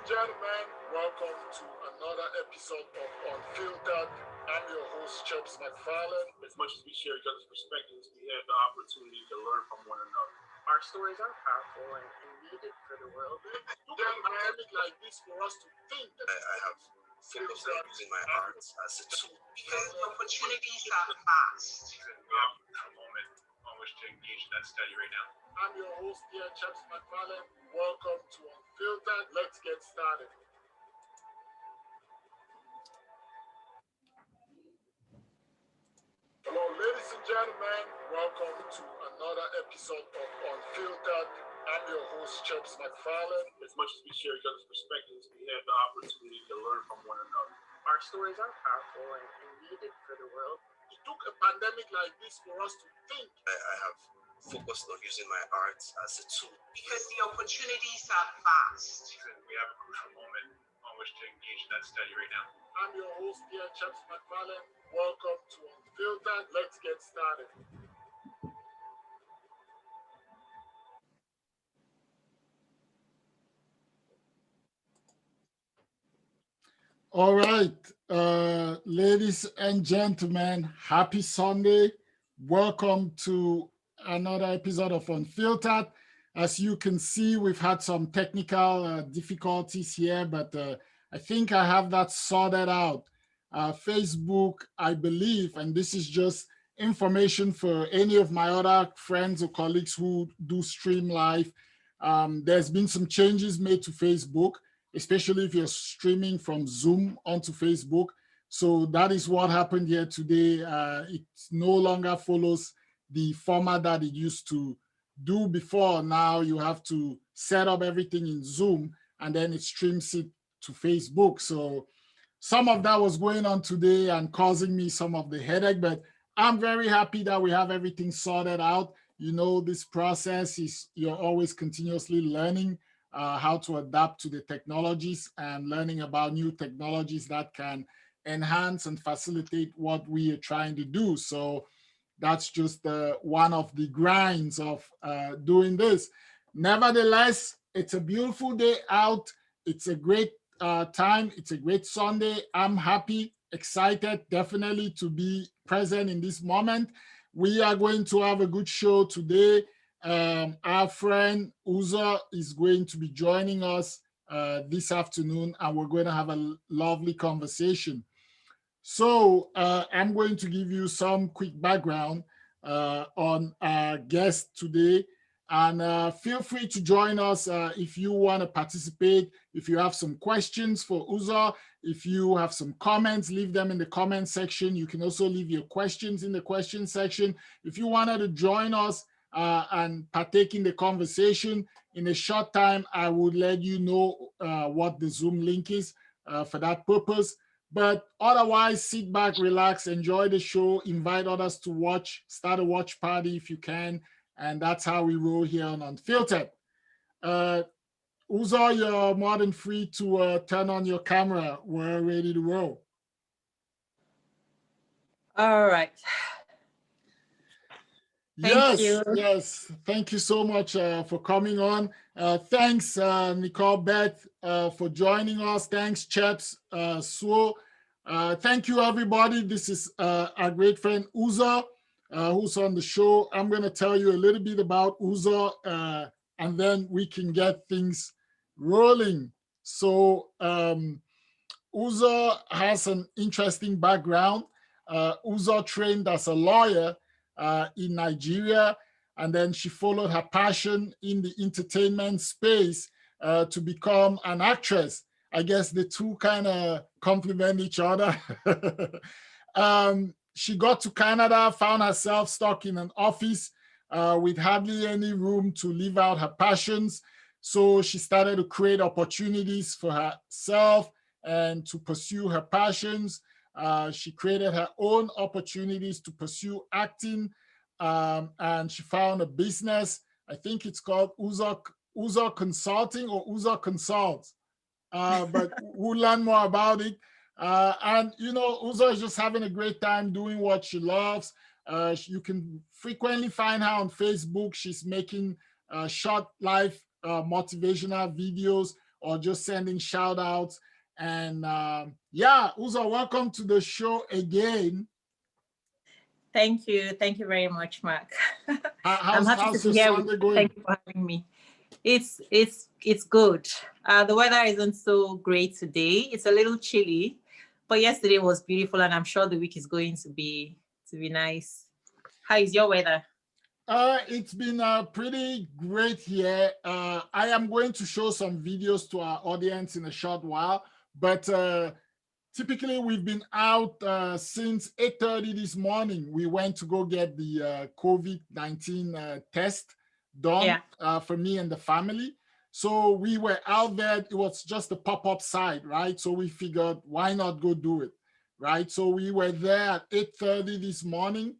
gentlemen, welcome to another episode of Unfiltered. I'm your host, Chubbs McFarlane. As much as we share each other's perspectives, we have the opportunity to learn from one another. Our stories are powerful and needed for the world. Look at a pandemic like this for us to think. I have focused on using my art as a tool. Because the opportunities are vast. We have a moment on which to engage in that study right now. I'm your host here, Chubbs McFarlane. Welcome to Unfiltered. Let's get started. Hello, ladies and gentlemen. Welcome to another episode of Unfiltered. I'm your host, Chubbs McFarlane. As much as we share each other's perspectives, we have the opportunity to learn from one another. Our stories are powerful and needed for the world. It took a pandemic like this for us to think. I have focused on using my art as a tool. Because the opportunities are vast. We have a crucial moment on which to engage in that study right now. I'm your host here, Chubbs McFarlane. Welcome to Unfiltered. Let's get started. All right, ladies and gentlemen, happy Sunday. Welcome to another episode of Unfiltered. As you can see, we've had some technical difficulties here, but I think I have that sorted out. Facebook, I believe, and this is just information for any of my other friends or colleagues who do stream live. There's been some changes made to Facebook, especially if you're streaming from Zoom onto Facebook. So that is what happened here today. It no longer follows the format that it used to do before. Now you have to set up everything in Zoom and then it streams it to Facebook. So some of that was going on today and causing me some of the headache, but I'm very happy that we have everything sorted out. You know, this process is, you're always continuously learning how to adapt to the technologies and learning about new technologies that can enhance and facilitate what we are trying to do. So that's just one of the grinds of doing this. Nevertheless, it's a beautiful day out. It's a great time. It's a great Sunday. I'm happy, excited, definitely to be present in this moment. We are going to have a good show today. Our friend Uzo is going to be joining us this afternoon, and we're going to have a lovely conversation. So I'm going to give you some quick background on our guest today, and feel free to join us if you want to participate. If you have some questions for Uzo, if you have some comments, leave them in the comment section. You can also leave your questions in the question section. If you wanted to join us and partake in the conversation, in a short time, I would let you know what the Zoom link is for that purpose. But otherwise, sit back, relax, enjoy the show, invite others to watch, start a watch party if you can. And that's how we roll here on Unfiltered. Uzo, you're more than free to turn on your camera. We're ready to roll. All right. Thank you. Yes. Thank you so much for coming on. Thanks, Nicole Beth, for joining us. Thanks, Chaps, Suo. Thank you, everybody. This is our great friend Uzo, who's on the show. I'm going to tell you a little bit about Uzo, and then we can get things rolling. So Uzo has an interesting background. Uzo trained as a lawyer in Nigeria, and then she followed her passion in the entertainment space to become an actress. I guess the two kind of complement each other. She got to Canada, found herself stuck in an office with hardly any room to live out her passions. So she started to create opportunities for herself and to pursue her passions. She created her own opportunities to pursue acting, and she found a business. I think it's called Uzo Consulting or Uzo Consult, but we'll learn more about it. And, you know, Uzo is just having a great time doing what she loves. You can frequently find her on Facebook. She's making short live motivational videos or just sending shout outs. And yeah, Uzo, welcome to the show again. Thank you. Thank you very much, Mark. I'm happy to How's be your here with Sunday you. going? Thank you for having me. It's good. The weather isn't so great today. It's a little chilly, but yesterday was beautiful, and I'm sure the week is going to be nice. How is your weather? It's been pretty great here. I am going to show some videos to our audience in a short while, but typically we've been out since 8:30 this morning. We went to go get the COVID-19 test done for me and the family. So we were out there. It was just a pop-up site, right? So we figured, why not go do it, right? So we were there at 8:30 this morning.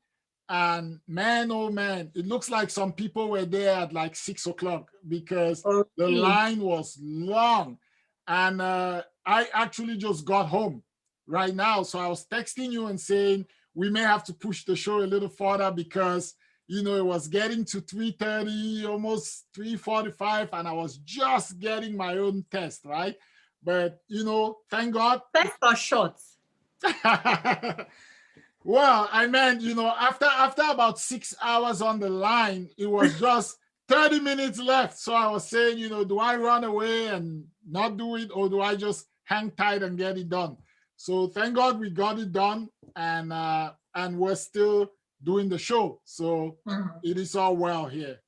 And man, oh man, it looks like some people were there at like 6 o'clock because the line was long. And I actually just got home right now. So I was texting you and saying we may have to push the show a little further because it was getting to 3:30, almost 3:45, and I was just getting my own test, right? But thank God. Test or shots? Well, I meant, after about 6 hours on the line, it was just 30 minutes left. So I was saying, do I run away and not do it, or do I just hang tight and get it done? So thank God we got it done, and we're still doing the show. So it is all well here.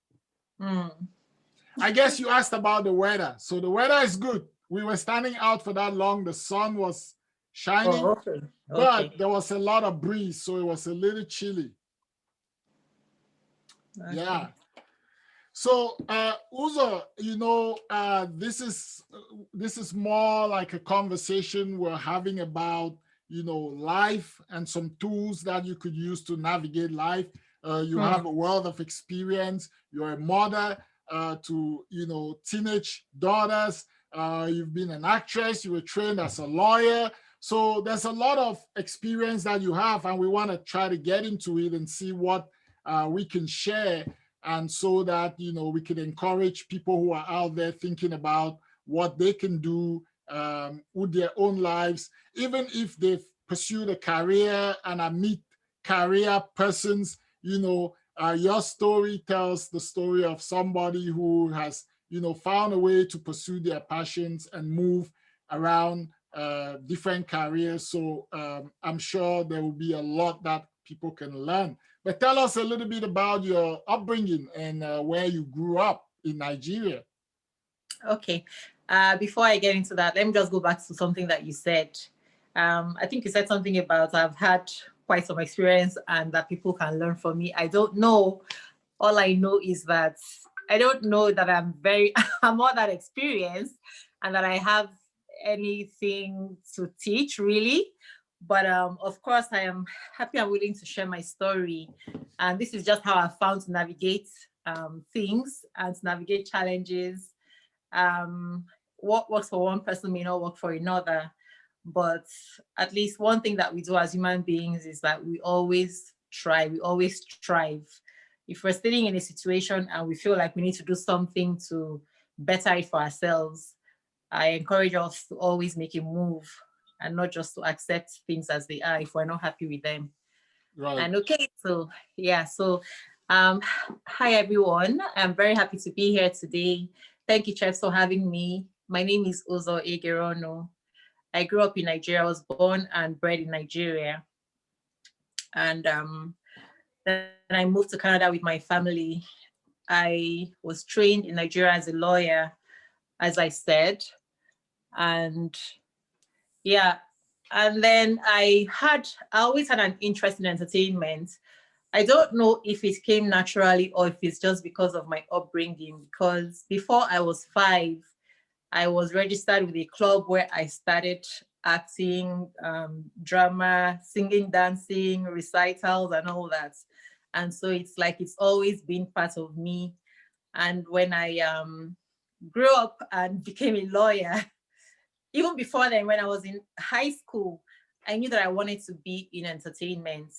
I guess you asked about the weather. So the weather is good. We were standing out for that long. The sun was shining. But there was a lot of breeze, so it was a little chilly. Okay. Yeah. So, Uzo, this is more like a conversation we're having about, life and some tools that you could use to navigate life. You have a wealth of experience. You're a mother to, teenage daughters. You've been an actress. You were trained as a lawyer. So there's a lot of experience that you have, and we want to try to get into it and see what we can share, and so that we can encourage people who are out there thinking about what they can do with their own lives, even if they've pursued a career and are mid-career persons. Your story tells the story of somebody who has found a way to pursue their passions and move around different careers. So I'm sure there will be a lot that people can learn. But tell us a little bit about your upbringing and where you grew up in Nigeria. Okay. Before I get into that, let me just go back to something that you said. I think you said something about I've had quite some experience and that people can learn from me. I don't know. All I know is that I don't know that I'm all that experienced and that I have anything to teach really, but of course I am happy and willing to share my story, and this is just how I found to navigate things and to navigate challenges. What works for one person may not work for another, but at least one thing that we do as human beings is that we always strive. If we're sitting in a situation and we feel like we need to do something to better it for ourselves, I encourage us to always make a move and not just to accept things as they are if we're not happy with them. Right. And okay, so yeah, so hi everyone. I'm very happy to be here today. Thank you, Chef, for having me. My name is Uzo Egereonu. I grew up in Nigeria. I was born and bred in Nigeria. And then I moved to Canada with my family. I was trained in Nigeria as a lawyer, as I said. And yeah, and then I always had an interest in entertainment. I don't know if it came naturally or if it's just because of my upbringing, because before I was 5, I was registered with a club where I started acting, drama, singing, dancing, recitals, and all that. And so it's like it's always been part of me. And when I grew up and became a lawyer, even before then, when I was in high school, I knew that I wanted to be in entertainment.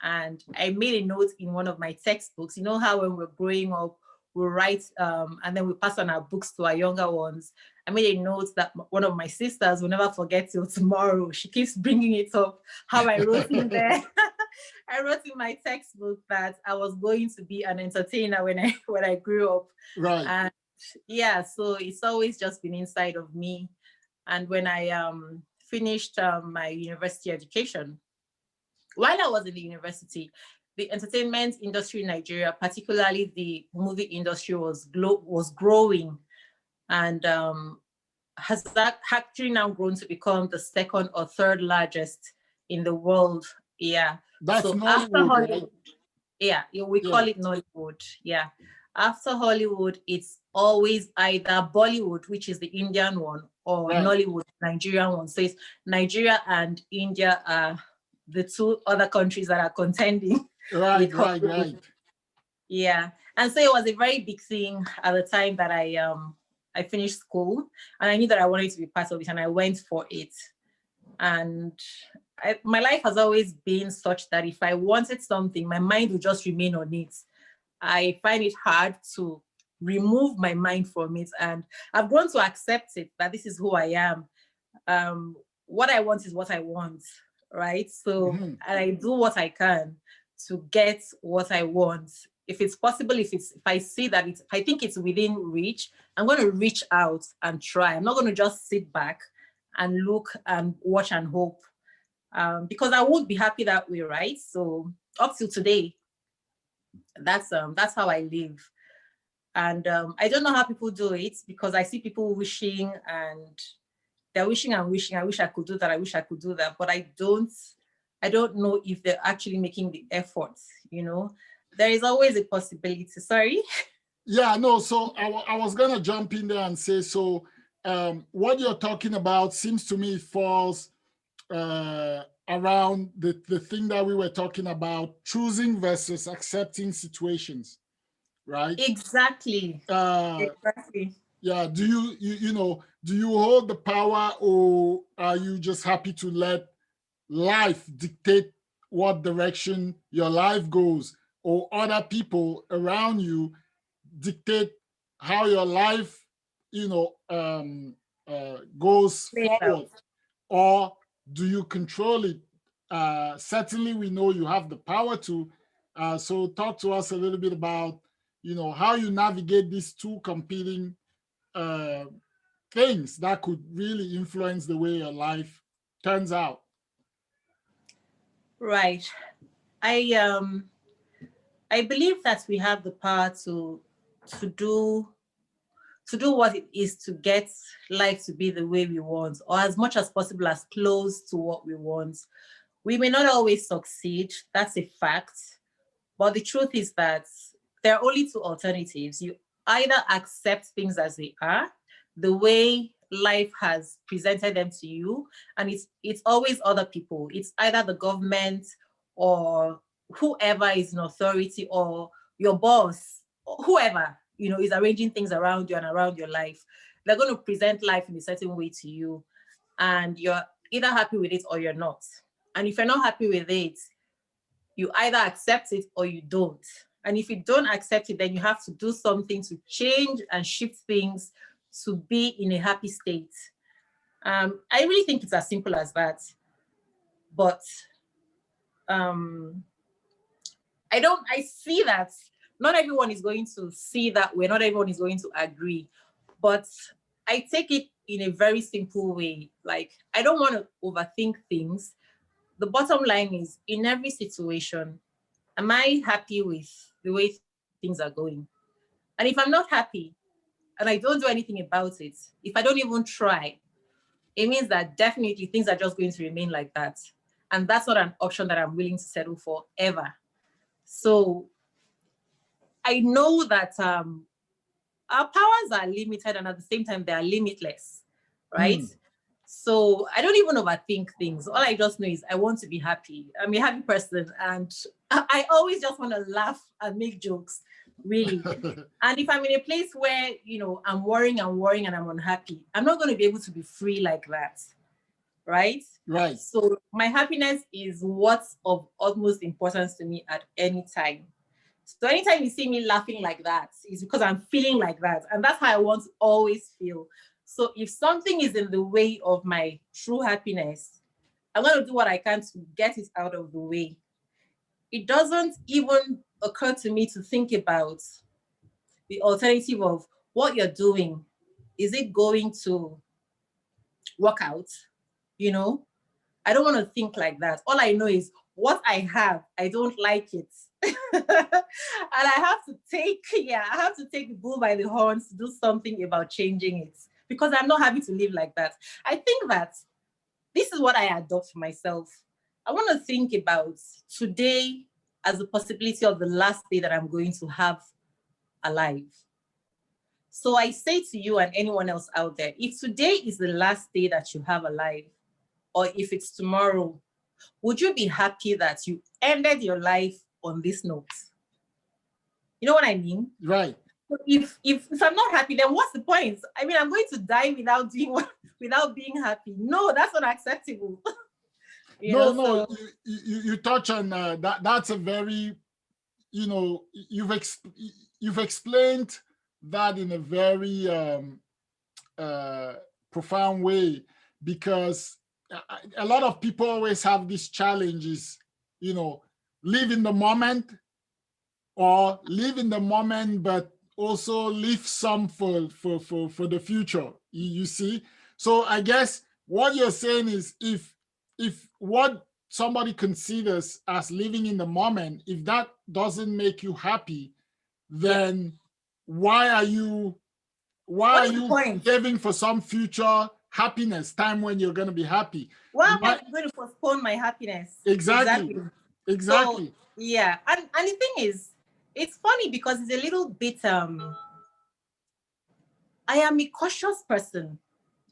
And I made a note in one of my textbooks. How when we're growing up, we write and then we pass on our books to our younger ones. I made a note that one of my sisters will never forget till tomorrow. She keeps bringing it up, how I wrote in there. I wrote in my textbook that I was going to be an entertainer when I grew up. Right. And yeah, so it's always just been inside of me. And when I finished my university education, while I was in the university, the entertainment industry in Nigeria, particularly the movie industry, was growing, and has actually now grown to become the second or third largest in the world. Yeah. That's so Nollywood, after Hollywood, right? yeah, we call it Nollywood. Yeah. After Hollywood, it's always either Bollywood, which is the Indian one, or Right. Nollywood, Nigerian one. So it's Nigeria and India are the two other countries that are contending. Right, right. Yeah. And so it was a very big thing at the time that I finished school, and I knew that I wanted to be part of it, and I went for it. And my life has always been such that if I wanted something, my mind would just remain on it. I find it hard to remove my mind from it, and I've grown to accept it, that this is who I am. What I want is what I want, right? So and I do what I can to get what I want. If it's possible, if I see that if I think it's within reach, I'm going to reach out and try. I'm not going to just sit back and look and watch and hope, because I won't be happy that way, right? So up till today, that's how I live. And I don't know how people do it, because I see people wishing, and they're wishing and wishing. I wish I could do that. I wish I could do that. But I don't know if they're actually making the effort, There is always a possibility. Sorry. Yeah, no, so I was going to jump in there and say, so what you're talking about seems to me falls around the thing that we were talking about, choosing versus accepting situations, right? Exactly. Exactly. Yeah, do do you hold the power, or are you just happy to let life dictate what direction your life goes, or other people around you dictate how your life, goes forward? Or do you control it? Certainly, we know you have the power to. So talk to us a little bit about, how you navigate these two competing things that could really influence the way your life turns out. Right. I believe that we have the power to do what it is to get life to be the way we want, or as much as possible as close to what we want. We may not always succeed, that's a fact. But the truth is that there are only two alternatives. You either accept things as they are, the way life has presented them to you, and it's always other people. It's either the government or whoever is in authority, or your boss, or whoever, is arranging things around you and around your life. They're going to present life in a certain way to you, and you're either happy with it or you're not. And if you're not happy with it, you either accept it or you don't. And if you don't accept it, then you have to do something to change and shift things to be in a happy state. I really think it's as simple as that. But I see that not everyone is going to see that way. Not everyone is going to agree. But I take it in a very simple way. Like, I don't want to overthink things. The bottom line is, in every situation, am I happy with the way things are going? And if I'm not happy and I don't do anything about it, if I don't even try, it means that definitely things are just going to remain like that. And that's not an option that I'm willing to settle for ever. So I know that our powers are limited, and at the same time, they are limitless, right? So I don't even overthink things. All I just know is I want to be happy. I'm a happy person, and I always just want to laugh and make jokes, really. And if I'm in a place where, I'm worrying and I'm unhappy, I'm not going to be able to be free like that, right? Right. So my happiness is what's of utmost importance to me at any time. So anytime you see me laughing like that, it's because I'm feeling like that. And that's how I want to always feel. So if something is in the way of my true happiness, I'm going to do what I can to get it out of the way. It doesn't even occur to me to think about the alternative of what you're doing. Is it going to work out? You know, I don't want to think like that. All I know is what I have, I don't like it. And I have to take the bull by the horns to do something about changing it, because I'm not happy to live like that. I think that this is what I adopt for myself. I want to think about today as the possibility of the last day that I'm going to have alive. So I say to you and anyone else out there, if today is the last day that you have alive, or if it's tomorrow, would you be happy that you ended your life on this note? You know what I mean? Right. If I'm not happy, then what's the point? I mean, I'm going to die without being happy. No, that's not acceptable. No, you touch on that. That's a very, you've explained that in a very profound way, because a lot of people always have these challenges, live in the moment, or live in the moment, but also leave some for the future. You see? So I guess what you're saying is, if what somebody considers as living in the moment, if that doesn't make you happy, then why are you saving for some future happiness time when you're going to be happy? Why am I going to postpone my happiness? Exactly. So, yeah. And the thing is, it's funny because it's a little bit, I am a cautious person.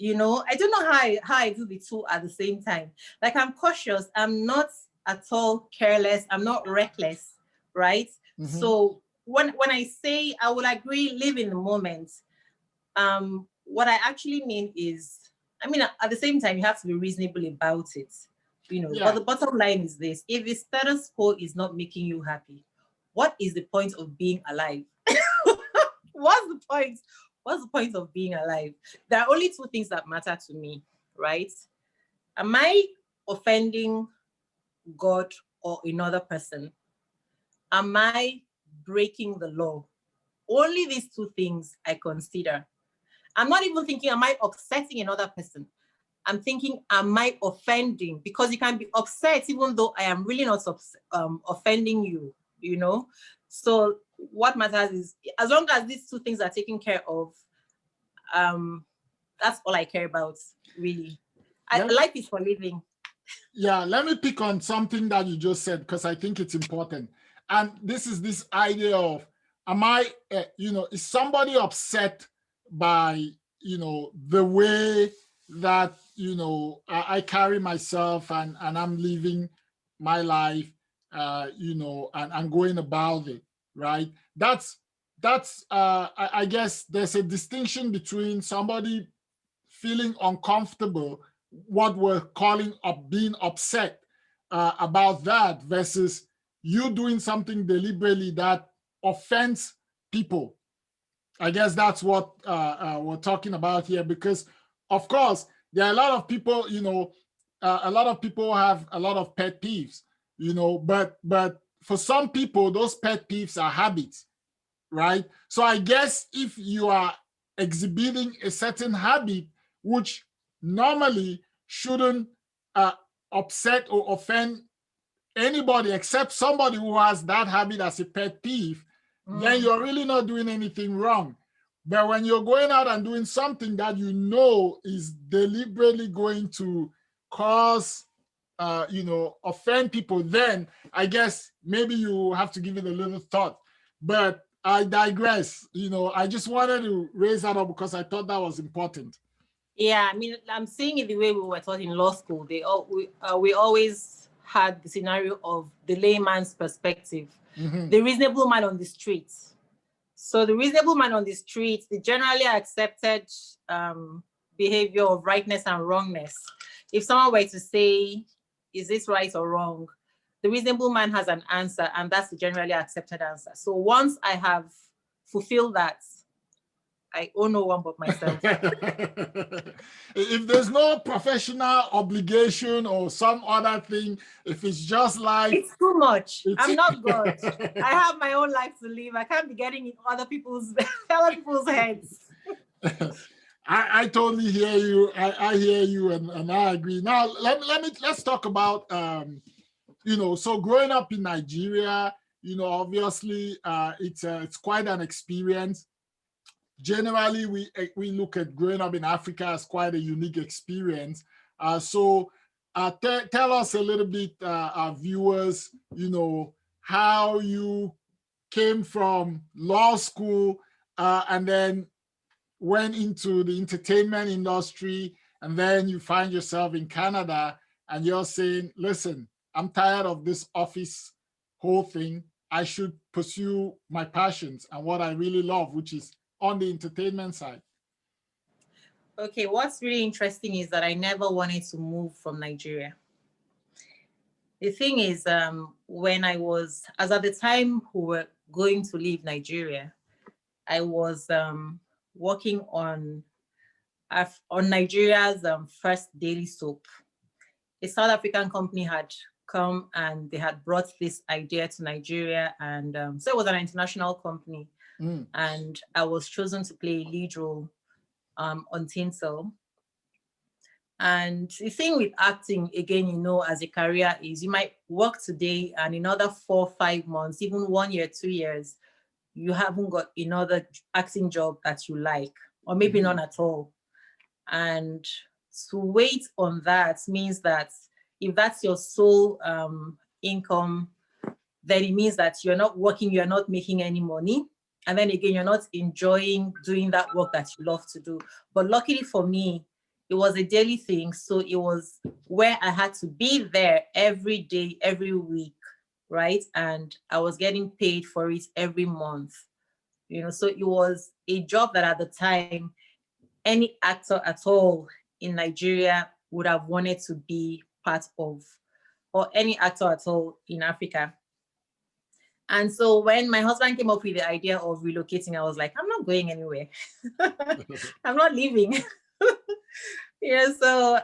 I don't know how I do the two at the same time. Like, I'm cautious. I'm not at all careless. I'm not reckless, right? Mm-hmm. So when I say I will agree, live in the moment, what I actually mean is, at the same time, you have to be reasonable about it, But the bottom line is this: if the status quo is not making you happy, what is the point of being alive? What's the point? What's the point of being alive? There are only two things that matter to me, right? Am I offending God or another person? Am I breaking the law? Only these two things I consider. I'm not even thinking, am I upsetting another person? I'm thinking, am I offending? Because you can be upset even though I am really not offending you, So what matters is, as long as these two things are taken care of, that's all I care about, really. Life is for living. Yeah, let me pick on something that you just said, because I think it's important. And this is this idea of, am I, is somebody upset by, the way that, I carry myself and I'm living my life, and going about it, right? That's I guess there's a distinction between somebody feeling uncomfortable, what we're calling being upset about that, versus you doing something deliberately that offends people. I guess that's what we're talking about here, because of course there are a lot of people, a lot of people have a lot of pet peeves, but for some people those pet peeves are habits, right? So I guess if you are exhibiting a certain habit which normally shouldn't upset or offend anybody except somebody who has that habit as a pet peeve, then you're really not doing anything wrong. But when you're going out and doing something that is deliberately going to cause, offend people, then I guess maybe you have to give it a little thought. But I digress. I just wanted to raise that up because I thought that was important. Yeah, I'm seeing it the way we were taught in law school. We always had the scenario of the layman's perspective, the reasonable man on the street. So the reasonable man on the street, the generally accepted behavior of rightness and wrongness. If someone were to say, is this right or wrong? The reasonable man has an answer, and that's the generally accepted answer. So once I have fulfilled that, I owe no one but myself. If there's no professional obligation or some other thing, if it's just life, It's too much. it's... I'm not God. I have my own life to live. I can't be getting in other people's heads. I totally hear you. I hear you, and I agree. Now let's talk about so growing up in Nigeria, obviously it's quite an experience. Generally, we look at growing up in Africa as quite a unique experience. So tell us a little bit, our viewers, how you came from law school and then went into the entertainment industry, and then you find yourself in Canada and you're saying, listen, I'm tired of this office whole thing. I should pursue my passions and what I really love, which is on the entertainment side. Okay, what's really interesting is that I never wanted to move from Nigeria. The thing is, when I was, as at the time we were going to leave Nigeria, I was working on Nigeria's first daily soap. A South African company had come and they had brought this idea to Nigeria, and so it was an international company. And I was chosen to play a lead role on Tinsel. And the thing with acting, again, as a career is you might work today and in another 4 or 5 months, even 1 year, 2 years, you haven't got another acting job that you like, or maybe none at all. And to wait on that means that if that's your sole income, then it means that you're not working, you're not making any money. And then again, you're not enjoying doing that work that you love to do. But luckily for me, it was a daily thing. So it was where I had to be there every day, every week, right? And I was getting paid for it every month. So it was a job that at the time, any actor at all in Nigeria would have wanted to be part of, or any actor at all in Africa. And so when my husband came up with the idea of relocating, I was like, I'm not going anywhere. I'm not leaving. So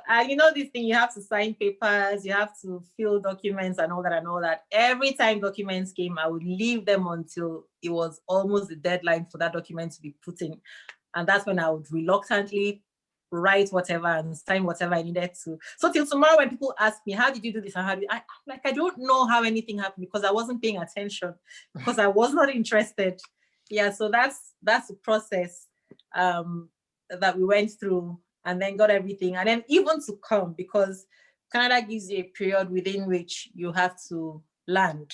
this thing, you have to sign papers, you have to fill documents and all that. Every time documents came, I would leave them until it was almost the deadline for that document to be put in. And that's when I would reluctantly write whatever and sign whatever I needed to. So till tomorrow, when people ask me, how did you do this? And I don't know how anything happened, because I wasn't paying attention, because I was not interested. So that's the process that we went through, and then got everything. And then even to come, because Canada gives you a period within which you have to land.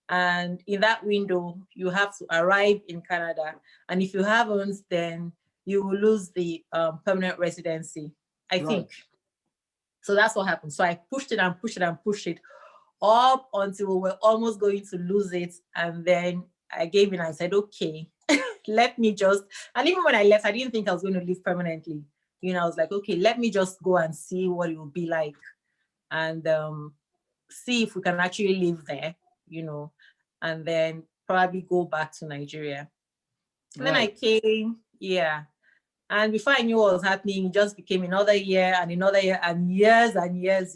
And in that window, you have to arrive in Canada. And if you haven't, then you will lose the permanent residency, I think. So that's what happened. So I pushed it and pushed it and pushed it up until we were almost going to lose it. And then I gave in and I said, okay, let me just, and even when I left, I didn't think I was going to live permanently. I was like, okay, let me just go and see what it will be like, and see if we can actually live there, and then probably go back to Nigeria. And then I came, and before I knew what was happening, it just became another year and years, and here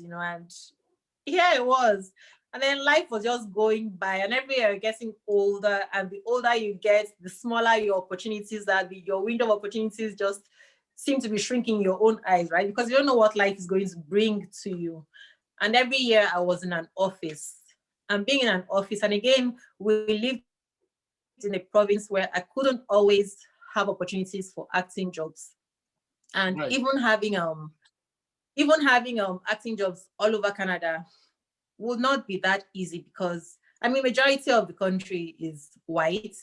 it was. And then life was just going by, and every year you're getting older, and the older you get, the smaller your opportunities are. Your window of opportunities just seem to be shrinking in your own eyes, right? Because you don't know what life is going to bring to you. And every year I was in an office. And being in an office, and again, we lived in a province where I couldn't always have opportunities for acting jobs. And even having acting jobs all over Canada would not be that easy, because majority of the country is white,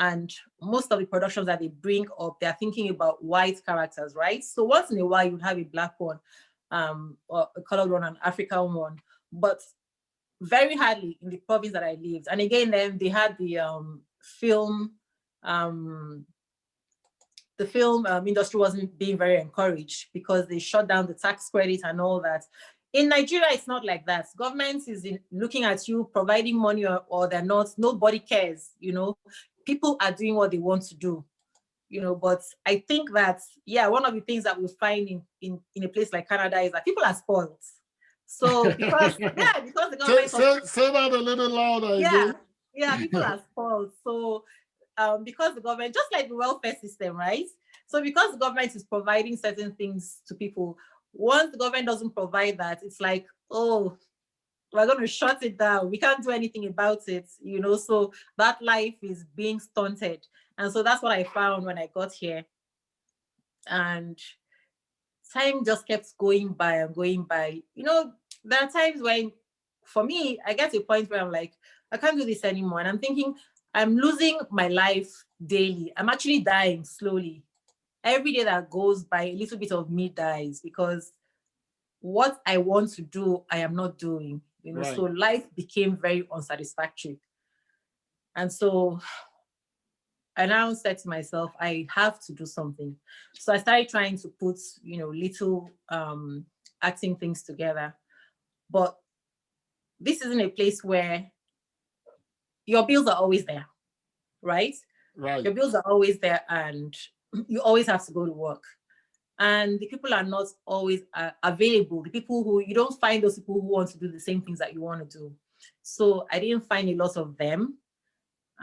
and most of the productions that they bring up, they're thinking about white characters, right? So once in a while you'd have a black one, or a colored one, an African one, but very hardly in the province that I lived. And again, then they had the film industry wasn't being very encouraged, because they shut down the tax credit and all that. In Nigeria, it's not like that. Government is looking at you, providing money or they're not. Nobody cares, People are doing what they want to do. But I think that, one of the things that we find in a place like Canada is that people are spoiled. So because the government say that a little louder again. people are spoiled. So because the government, just like the welfare system, right? So because the government is providing certain things to people, once the government doesn't provide that, it's like, oh, we're going to shut it down. We can't do anything about it, so that life is being stunted. And so that's what I found when I got here. And time just kept going by and going by. There are times when, for me, I get to a point where I'm like, I can't do this anymore. And I'm thinking, I'm losing my life daily. I'm actually dying slowly. Every day that goes by, a little bit of me dies, because what I want to do, I am not doing. Right. So life became very unsatisfactory. And so I now said to myself, I have to do something. So I started trying to put, little acting things together. But this isn't a place where your bills are always there, right? Right. Your bills are always there, and you always have to go to work. And the people are not always available. The people who, you don't find those people who want to do the same things that you want to do. So I didn't find a lot of them.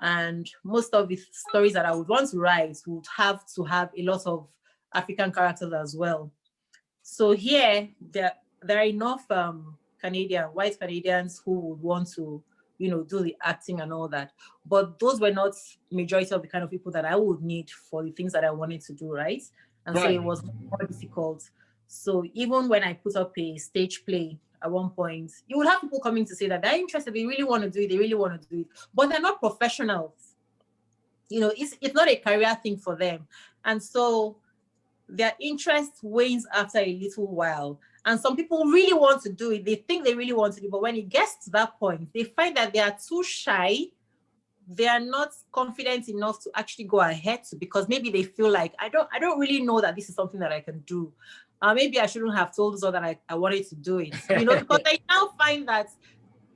And most of the stories that I would want to write would have to have a lot of African characters as well. So here, there are enough white Canadians who would want to, do the acting and all that. But those were not majority of the kind of people that I would need for the things that I wanted to do, right? And so it was more difficult. So even when I put up a stage play at one point, you would have people coming to say that they're interested, they really want to do it, but they're not professionals. It's not a career thing for them. And so their interest wanes after a little while. And some people really want to do it. They think they really want to do it. But when it gets to that point, they find that they are too shy. They are not confident enough to actually go ahead because maybe they feel like, I don't really know that this is something that I can do. Maybe I shouldn't have told Uzo that I wanted to do it. Because I now find that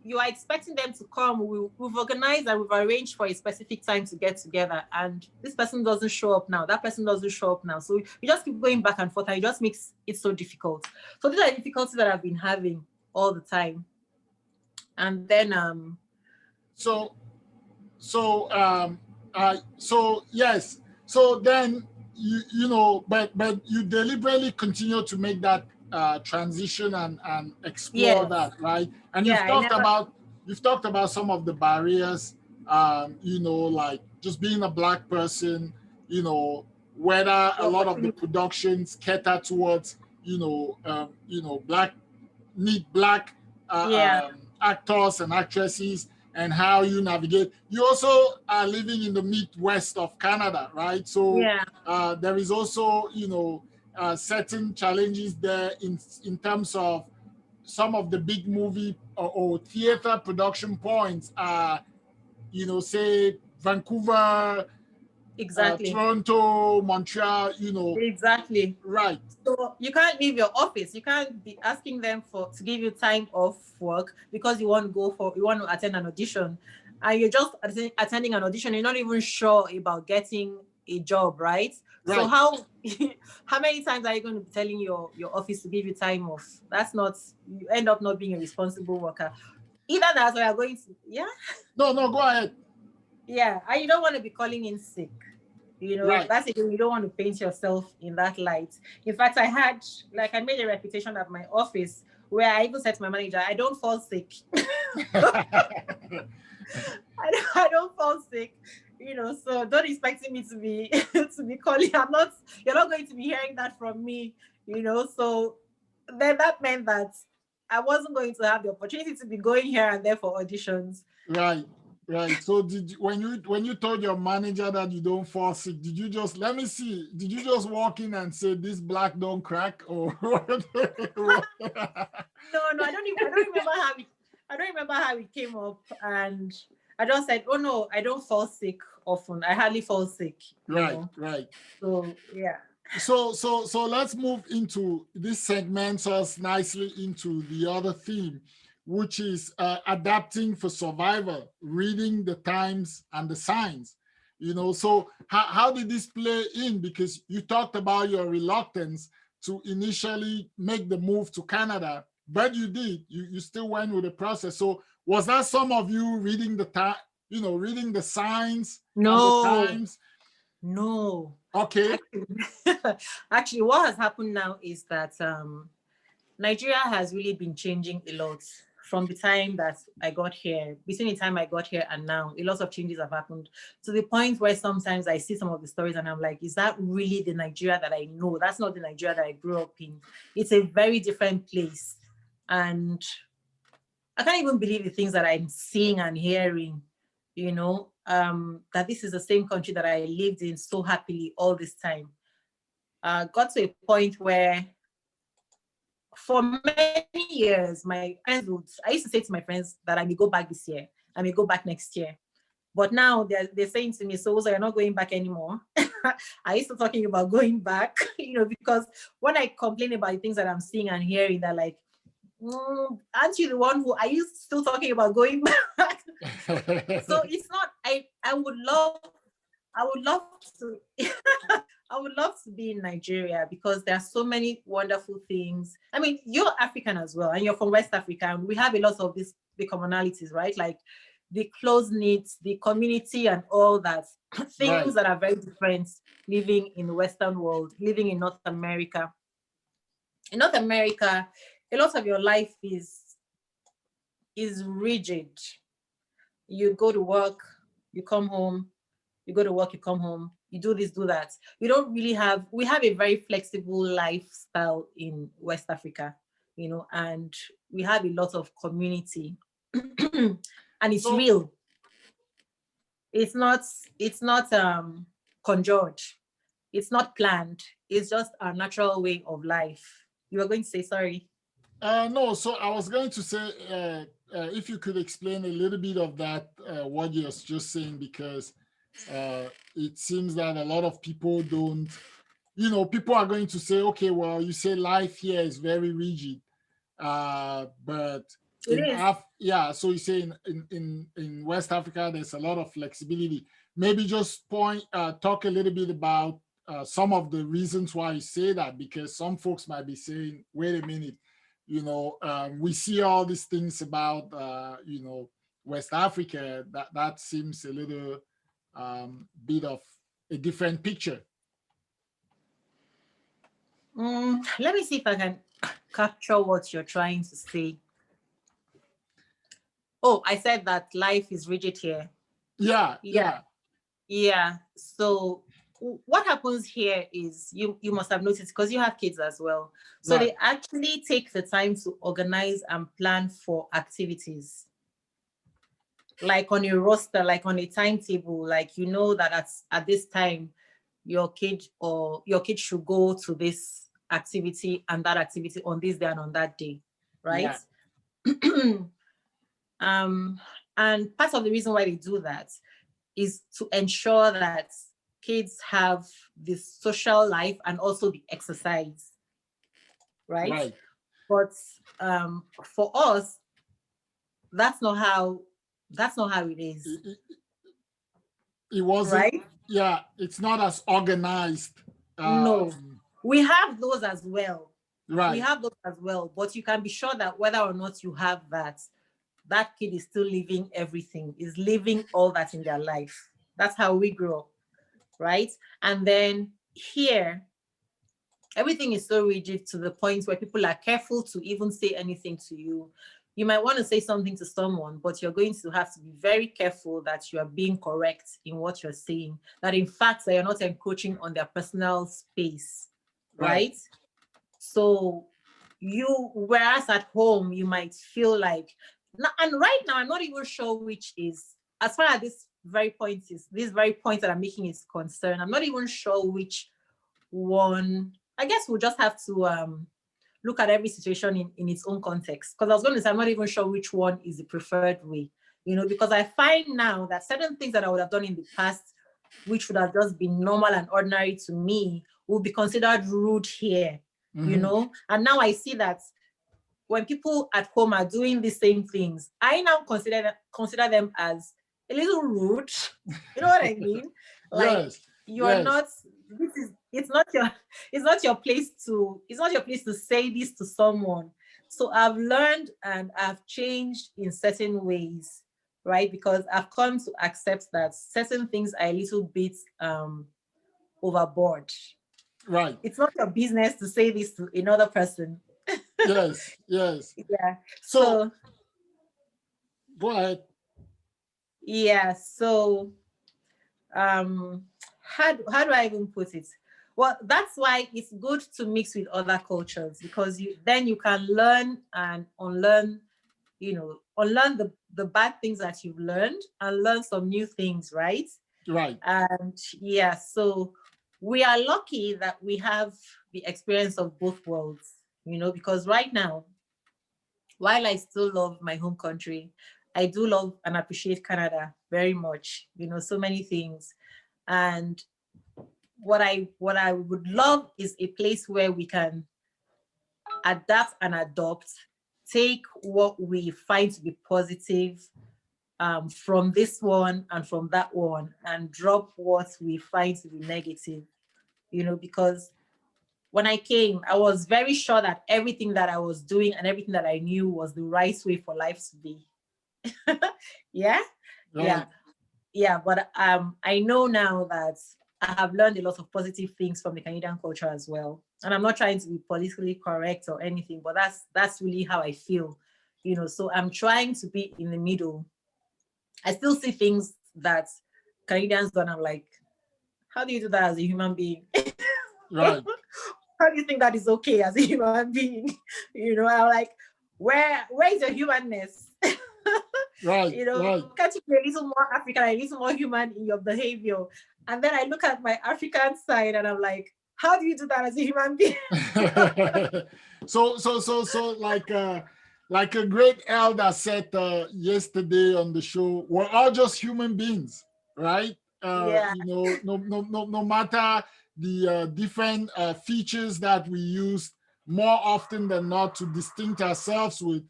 you are expecting them to come. We've organized and we've arranged for a specific time to get together, and this person doesn't show up now. That person doesn't show up now. So you just keep going back and forth, and it just makes it so difficult. So these are difficulties that I've been having all the time. And then yes. So then but you deliberately continue to make that transition and explore that, right? And you've talked about some of the barriers, like just being a Black person, whether a lot of the productions cater towards, Black actors and actresses, and how you navigate. You also are living in the Midwest of Canada, right? So there is also, certain challenges there in terms of some of the big movie or theater production points are, say Vancouver, exactly, Toronto, Montreal, exactly, right. So you can't leave your office. You can't be asking them to give you time off work because you want to attend an audition, and you're just attending an audition. You're not even sure about getting a job, right? So how many times are you going to be telling your office to give you time off? You end up not being a responsible worker. Either that, or you're going to No, go ahead. Yeah, and you don't want to be calling in sick. That's it. You don't want to paint yourself in that light. In fact, I made a reputation at my office where I even said to my manager, I don't fall sick. I don't fall sick. So don't expect me to be calling. You're not going to be hearing that from me. So then that meant that I wasn't going to have the opportunity to be going here and there for auditions. Right. So when you told your manager that you don't fall sick, did you just walk in and say, this Black don't crack, or No, I don't remember how it came up, and I just said, oh no, I don't fall sick often. I hardly fall sick. Right. So yeah. So let's move into this segment us nicely into the other theme, which is adapting for survival, reading the times and the signs. You know, so how did this play in? Because you talked about your reluctance to initially make the move to Canada, but you did. You still went with the process. So was that some of you reading the time, you know, reading the signs and the No, times? no. Okay. Actually, what has happened now is that Nigeria has really been changing a lot from the time that I got here. Between the time I got here and now, a lot of changes have happened to the point where sometimes I see some of the stories and I'm like, is that really the Nigeria that I know? That's not the Nigeria that I grew up in. It's a very different place. And I can't even believe the things that I'm seeing and hearing, you know, that this is the same country that I lived in so happily all this time. Got to a point where for many years, my friends I used to say to my friends that I may go back this year, I may go back next year. But now they're saying to me, so you're not going back anymore. I used to talking about going back, you know, because when I complain about the things that I'm seeing and hearing, they're like, aren't you the one who are you still talking about going back? So it's not, I would love to I would love to be in Nigeria because there are so many wonderful things. I mean, you're African as well, and you're from West Africa, and we have a lot of the commonalities, right? Like the close knit, the community, and all that. Things Right. that are very different living in the Western world, living in North America. In North America, a lot of your life is rigid. You go to work, you come home, you go to work, you come home, you do this, do that. We have a very flexible lifestyle in West Africa, you know, and we have a lot of community and it's So, real. It's not conjured. It's not planned. It's just a natural way of life. You were going to say, sorry. no, so I was going to say, if you could explain a little bit of that, what you're just saying, because it seems that a lot of people don't, you know, people are going to say, okay, well, you say life here is very rigid, but It is. yeah, so you say in West Africa, there's a lot of flexibility. Maybe just talk a little bit about some of the reasons why you say that, because some folks might be saying, wait a minute, you know, we see all these things about, you know, West Africa, that seems a little bit of a different picture. Let me see if I can capture what you're trying to say. Oh, I said that life is rigid here. Yeah. So what happens here is you must have noticed, because you have kids as well. So Right. they actually take the time to organize and plan for activities. Like on a roster, like on a timetable, like you know that at this time your kid should go to this activity and that activity on this day and on that day, right? Yeah. And part of the reason why they do that is to ensure that kids have the social life and also the exercise, right? But for us, that's not how it is. It wasn't, right? Yeah, it's not as organized. No, we have those as well. Right. We have those as well, but you can be sure that whether or not you have that kid is still living everything, is living all that in their life. That's how we grow, right? And then here, everything is so rigid to the point where people are careful to even say anything to you. You might want to say something to someone, but you're going to have to be very careful that you are being correct in what you're saying, that in fact that you're not encroaching on their personal space, right? So whereas at home, you might feel like, and right now, I'm not even sure which is, as far as this very point that I'm making is concerned, I'm not even sure which one. I guess we'll just have to look at every situation in its own context. Because I was going to say, I'm not even sure which one is the preferred way, you know, because I find now that certain things that I would have done in the past, which would have just been normal and ordinary to me, will be considered rude here, you know? And now I see that when people at home are doing the same things, I now consider them as a little rude. You know what I mean? Like Yes. you're Yes. not. This is. It's not your place to. It's not your place to say this to someone. So I've learned and I've changed in certain ways, right? Because I've come to accept that certain things are a little bit overboard. Right. It's not your business to say this to another person. Yes. Yes. Yeah. So So go ahead. yeah. So how do I even put it? Well, that's why it's good to mix with other cultures, because you can learn and unlearn, unlearn the bad things that you've learned and learn some new things, right? Right. And yeah, so we are lucky that we have the experience of both worlds, because right now, while I still love my home country, I do love and appreciate Canada very much, so many things. And what I would love is a place where we can adapt and adopt, take what we find to be positive from this one and from that one, and drop what we find to be negative, because when I came, I was very sure that everything that I was doing and everything that I knew was the right way for life to be. Yeah, Right. yeah. But I know now that I have learned a lot of positive things from the Canadian culture as well. And I'm not trying to be politically correct or anything, but that's really how I feel, So I'm trying to be in the middle. I still see things that Canadians do, and I'm like, how do you do that as a human being? Right. How do you think that is okay as a human being? I'm like, where is your humanness? Right. Right. Can't you be a little more African, a little more human in your behavior? And then I look at my African side and I'm like, how do you do that as a human being? So like a great elder said yesterday on the show, we're all just human beings, right? Yeah. No matter the different features that we use more often than not to distinct ourselves with,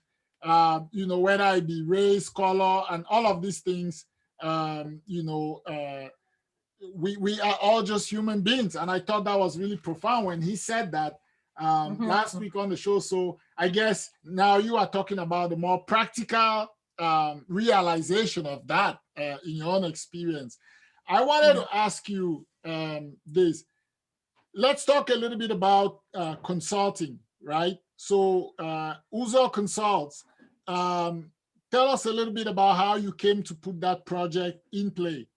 whether it be race, color, and all of these things, we are all just human beings. And I thought that was really profound when he said that last week on the show. So I guess now you are talking about the more practical realization of that in your own experience. I wanted to ask you this. Let's talk a little bit about consulting, right? So Uzo Consults. Tell us a little bit about how you came to put that project in play.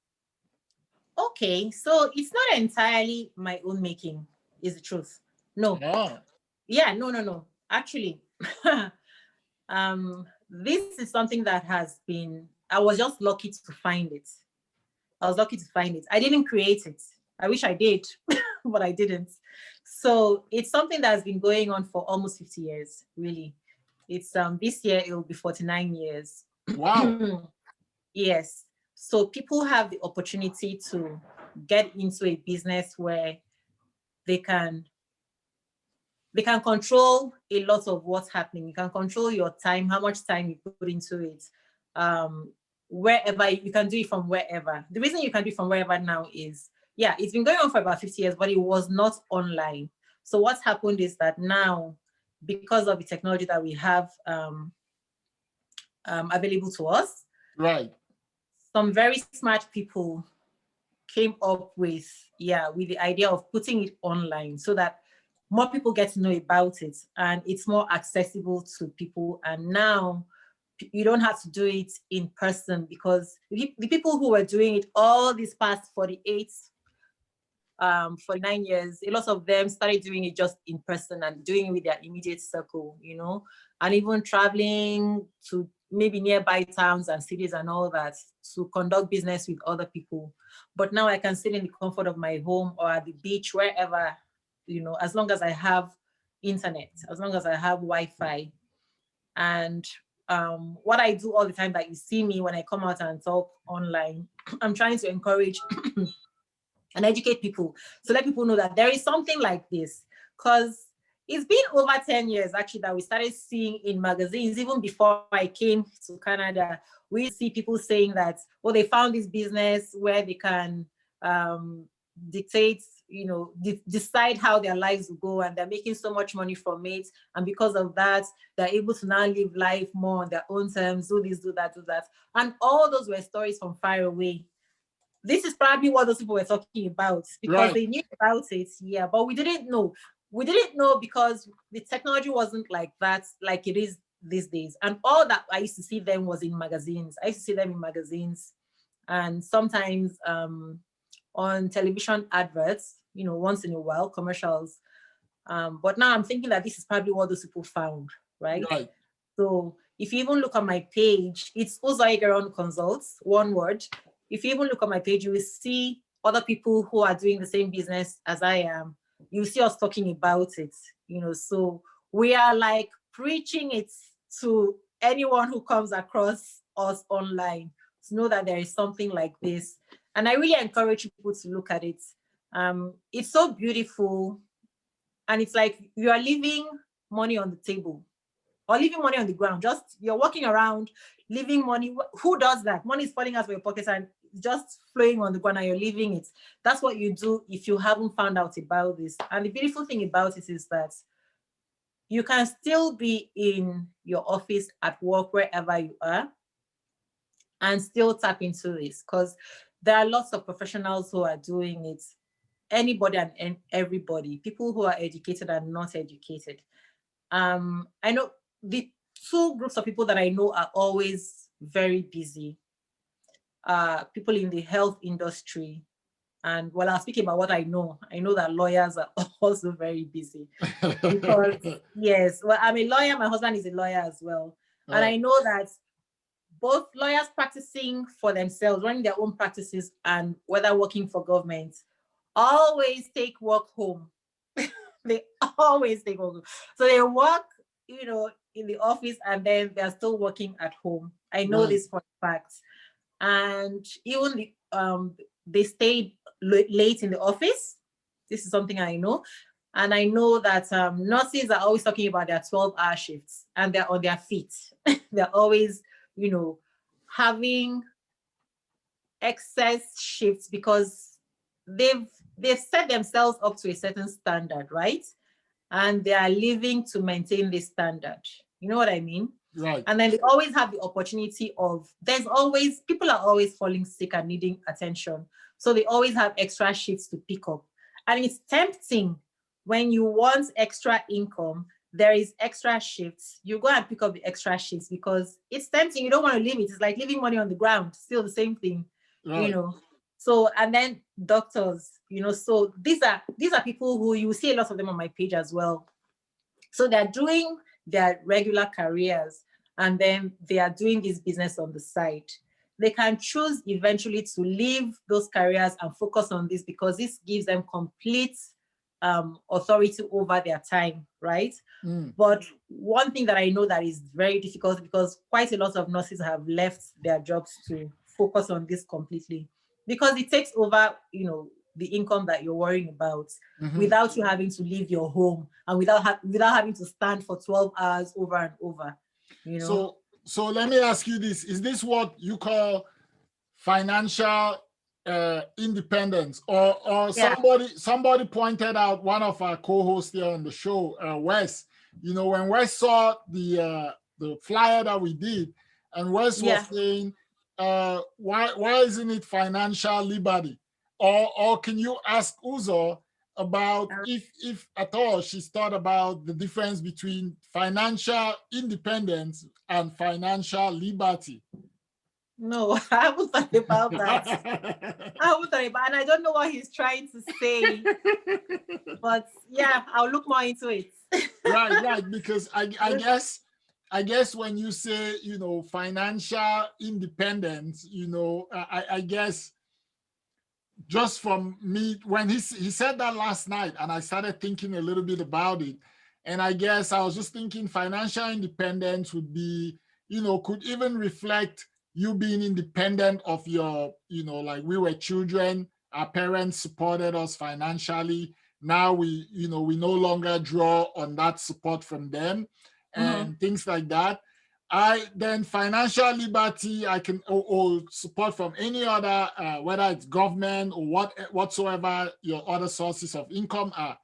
Okay, so it's not entirely my own making, is the truth. No. Oh. Yeah, no. Actually, this is something that I was just lucky to find it. I was lucky to find it. I didn't create it. I wish I did, but I didn't. So it's something that has been going on for almost 50 years, really. It's this year it will be 49 years. Wow. Yes. So people have the opportunity to get into a business where they can control a lot of what's happening. You can control your time, how much time you put into it. Wherever you can do it from wherever. The reason you can do it from wherever now is, it's been going on for about 50 years, but it was not online. So what's happened is that now, because of the technology that we have available to us, right, some very smart people came up with the idea of putting it online so that more people get to know about it and it's more accessible to people. And now you don't have to do it in person, because the people who were doing it all these past 49 years, a lot of them started doing it just in person and doing it with their immediate circle, and even traveling to maybe nearby towns and cities and all that to conduct business with other people. But now I can sit in the comfort of my home or at the beach, wherever, as long as I have internet, as long as I have Wi-Fi. And what I do all the time that you see me when I come out and talk online, I'm trying to encourage and educate people, to let people know that there is something like this. Because It's been over 10 years actually that we started seeing in magazines. Even before I came to Canada, we see people saying that, well, they found this business where they can dictate, decide how their lives will go, and they're making so much money from it. And because of that, they're able to now live life more on their own terms, do this, do that, do that. And all those were stories from far away. This is probably what those people were talking about, because they knew about it, yeah, but we didn't know. We didn't know because the technology wasn't like that, like it is these days. And all that I used to see them was in magazines. I used to see them in magazines, and sometimes on television adverts, once in a while, commercials. But now I'm thinking that this is probably what those people found, right? So if you even look at my page, it's Uzo Egereonu Consults, one word. If you even look at my page, you will see other people who are doing the same business as I am. You see us talking about it, so we are like preaching it to anyone who comes across us online to know that there is something like this. And I really encourage people to look at it. It's so beautiful. And it's like you are leaving money on the table or leaving money on the ground. Just you're walking around, leaving money. Who does that? Money is falling out of your pockets and just flowing on the ground and you're leaving it. That's what you do if you haven't found out about this. And the beautiful thing about it is that you can still be in your office, at work, wherever you are, and still tap into this, because there are lots of professionals who are doing it. Anybody and everybody, people who are educated and not educated. I know the two groups of people that I know are always very busy. People in the health industry. And while I'm speaking about what I know that lawyers are also very busy. Because, yes, well, I'm a lawyer. My husband is a lawyer as well. And I know that both lawyers practicing for themselves, running their own practices, and whether working for government, always take work home. They always take work home. So they work, in the office, and then they're still working at home. I know this for a fact. And even they stayed late in the office. This is something I know. And I know that nurses are always talking about their 12-hour shifts, and they're on their feet. They're always, having excess shifts because they've set themselves up to a certain standard, right? And they are living to maintain this standard. You know what I mean? Right. And then they always have the opportunity of, people are always falling sick and needing attention. So they always have extra shifts to pick up. And it's tempting when you want extra income, there is extra shifts. You go and pick up the extra shifts because it's tempting. You don't want to leave it. It's like leaving money on the ground, still the same thing, So, and then doctors, so these are people who you see a lot of them on my page as well. So they're doing their regular careers, and then they are doing this business on the side. They can choose eventually to leave those careers and focus on this because this gives them complete authority over their time, right? But one thing that I know that is very difficult, because quite a lot of nurses have left their jobs to focus on this completely, because it takes over, the income that you're worrying about, without you having to leave your home and without having to stand for 12 hours over and over, So let me ask you this: is this what you call financial independence, or somebody pointed out, one of our co-hosts here on the show, Wes? When Wes saw the flyer that we did, and Wes was saying, why isn't it financial liberty? Or can you ask Uzo about if at all she's thought about the difference between financial independence and financial liberty? No, I haven't thought about that. And I don't know what he's trying to say. But yeah, I'll look more into it. Right. Because I guess when you say, financial independence, I guess just from me, when he said that last night, and I started thinking a little bit about it, and I guess I was just thinking financial independence would be, could even reflect you being independent of your, like we were children, our parents supported us financially. now we no longer draw on that support from them and things like that. Then financial liberty, I can or support from any other, whether it's government or whatsoever your other sources of income are.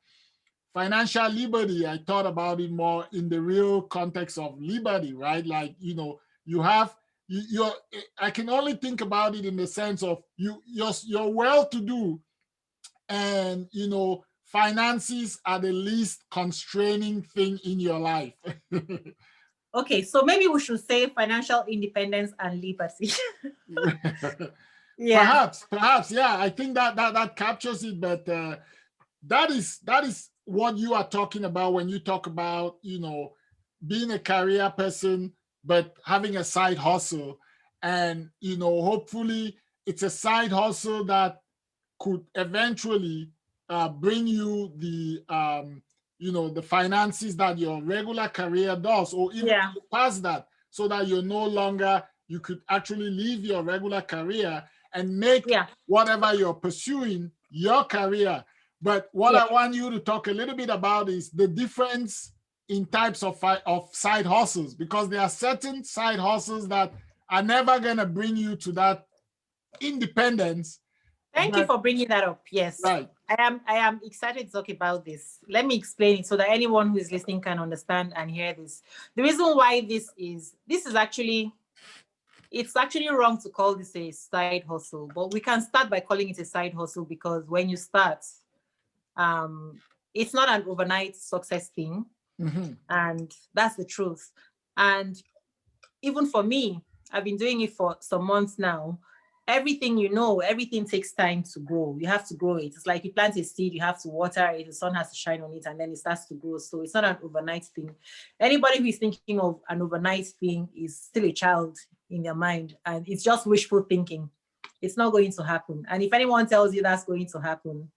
Financial liberty, I thought about it more in the real context of liberty, right? Like, you have you're I can only think about it in the sense of you're well-to-do, and finances are the least constraining thing in your life. Okay, so maybe we should say financial independence and liberty. Yeah. Perhaps, yeah. I think that captures it, but that is what you are talking about when you talk about being a career person but having a side hustle, and hopefully it's a side hustle that could eventually bring you the the finances that your regular career does, or even past that, so that you could actually leave your regular career and make whatever you're pursuing your career. But what I want you to talk a little bit about is the difference in types of side hustles, because there are certain side hustles that are never going to bring you to that independence. Thank you for bringing that up. Yes, right. I am excited to talk about this. Let me explain it so that anyone who is listening can understand and hear this. The reason why this is actually, it's actually wrong to call this a side hustle, but we can start by calling it a side hustle, because when you start, it's not an overnight success thing. And that's the truth. And even for me, I've been doing it for some months now. Everything everything takes time to grow. You have to grow it. It's like you plant a seed, you have to water it, the sun has to shine on it, and then it starts to grow. So it's not an overnight thing. Anybody who is thinking of an overnight thing is still a child in their mind, and it's just wishful thinking. It's not going to happen. And if anyone tells you that's going to happen,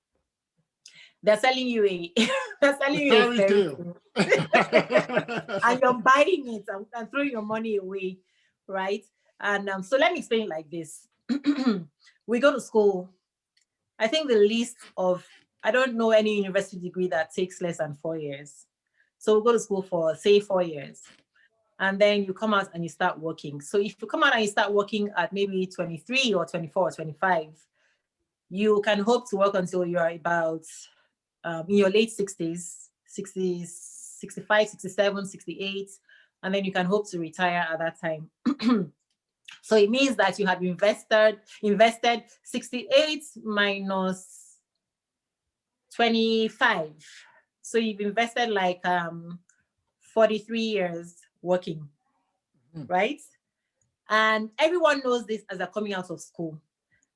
they're selling you a fairy tale. And you're buying it and throwing your money away, right? And so let me explain it like this. We go to school. I think the least of, I don't know any university degree that takes less than 4 years. So we go to school for, say, 4 years. And then you come out and you start working. So if you come out and you start working at maybe 23 or 24 or 25, you can hope to work until you are about in your late 60s, 60s, 65, 67, 68, and then you can hope to retire at that time. So it means that you have invested 68 minus 25. So you've invested like 43 years working, right? And everyone knows this as they're coming out of school.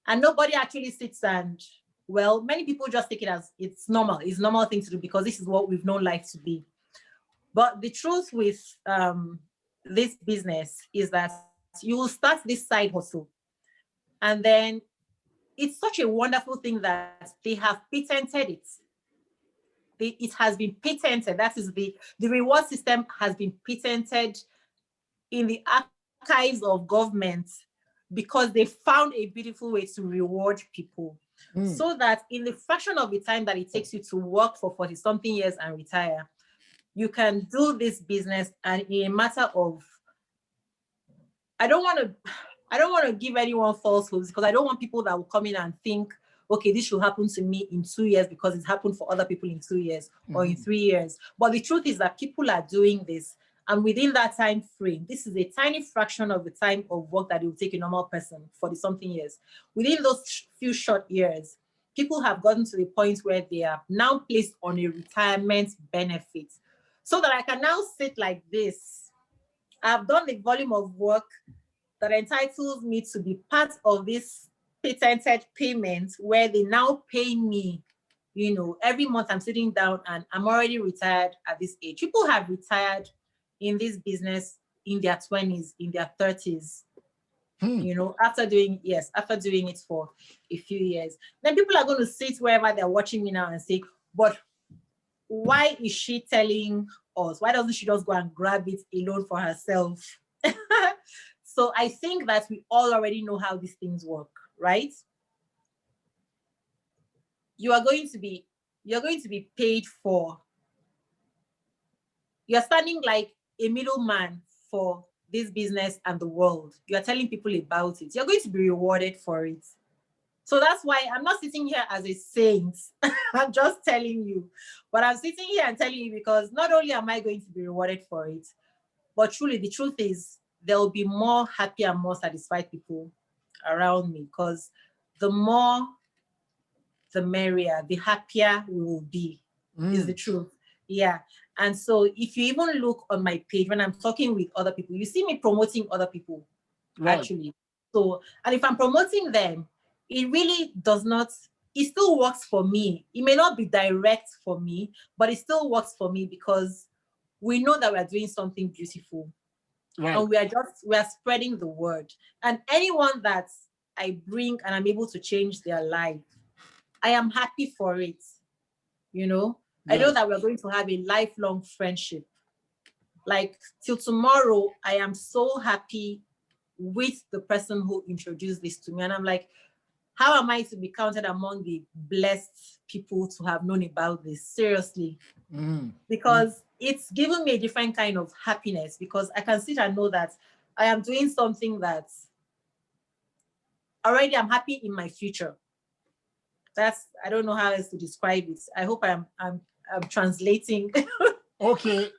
And nobody actually sits and, well, many people just take it as it's normal. It's a normal thing to do because this is what we've known life to be. But the truth with this business is that you will start this side hustle. And then it's such a wonderful thing that they have patented it. It has been patented. That is the reward system has been patented in the archives of government because they found a beautiful way to reward people. So that in the fraction of the time that it takes you to work for 40-something years and retire, you can do this business, and in a matter of, I don't want to give anyone false hopes, because I don't want people that will come in and think, okay, this should happen to me in 2 years because it's happened for other people in 2 years or in 3 years. But the truth is that people are doing this, and within that time frame, this is a tiny fraction of the time of work that it will take a normal person for the something years. Within those few short years, people have gotten to the point where they are now placed on a retirement benefit, so that I can now sit like this. I've done the volume of work that entitles me to be part of this patented payment, where they now pay me, every month I'm sitting down, and I'm already retired at this age. People have retired in this business in their 20s, in their 30s, after doing it for a few years. Then people are going to sit wherever they're watching me now and say, but why is she telling us? Why doesn't she just go and grab it alone for herself? So I think that we all already know how these things work, right? You are going to be you're going to be paid for. You're standing like a middleman for this business and the world. You're telling people about it. You're going to be rewarded for it. So that's why I'm not sitting here as a saint. I'm just telling you. But I'm sitting here and telling you because not only am I going to be rewarded for it, but truly the truth is there will be more happy and more satisfied people around me, because the more, the merrier, the happier we will be, is the truth. Yeah. And so if you even look on my page, when I'm talking with other people, you see me promoting other people, Right. actually. So, and if I'm promoting them, it really does not, it still works for me. It may not be direct for me, but it still works for me because we know that we're doing something beautiful. Right. And we are spreading the word. And anyone that I bring and I'm able to change their life, I am happy for it. You know, I know Yes. that we're going to have a lifelong friendship. Like till tomorrow, I am so happy with the person who introduced this to me. And I'm like, how am I to be counted among the blessed people to have known about this? Seriously. Because it's given me a different kind of happiness, because I can sit and know that I am doing something that already I'm happy in my future. That's, I don't know how else to describe it. I hope I'm translating. Okay.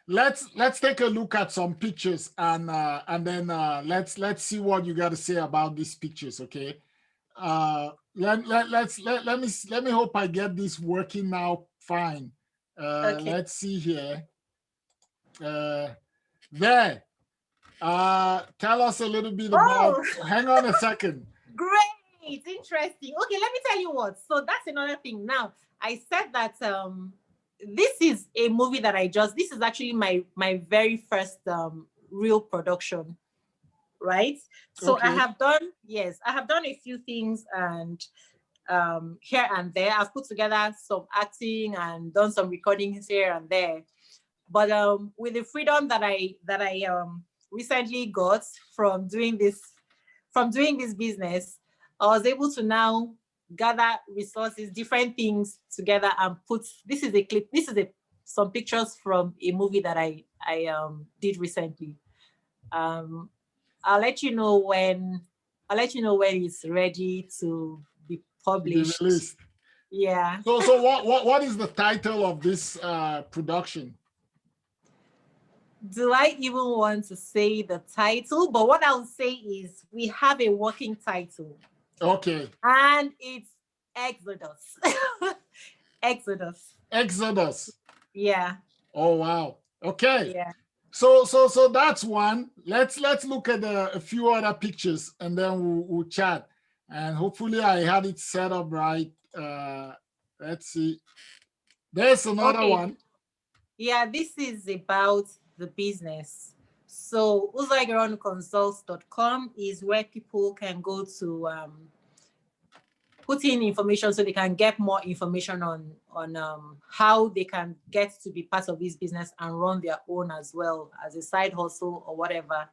let's take a look at some pictures and then let's see what you got to say about these pictures. Okay. Let me hope I get this working now. Fine. Okay. Let's see here. There. Tell us a little bit about. Hang on a second. Great, interesting. Okay, let me tell you what. So that's another thing. Now, I said that this is a movie that this is actually my very first real production, right? So Okay. I have done a few things, and here and there. I've put together some acting and done some recordings here and there. But with the freedom that I recently got from doing this business, I was able to now gather resources, different things together, and put. This is a clip. This is some pictures from a movie that I did recently. I'll let you know when it's ready to be published. To be released. Yeah. So what is the title of this production? Do I even want to say the title? But what I'll say is we have a working title. Okay. And it's Exodus. Exodus. Yeah. Oh wow. Okay. Yeah. So that's one. Let's look at a few other pictures and then we'll chat. And hopefully I had it set up right. Let's see. There's another one. Yeah, this is about the business. So UzoEgereonuConsults.com is where people can go to put in information so they can get more information on how they can get to be part of this business and run their own as well as a side hustle or whatever.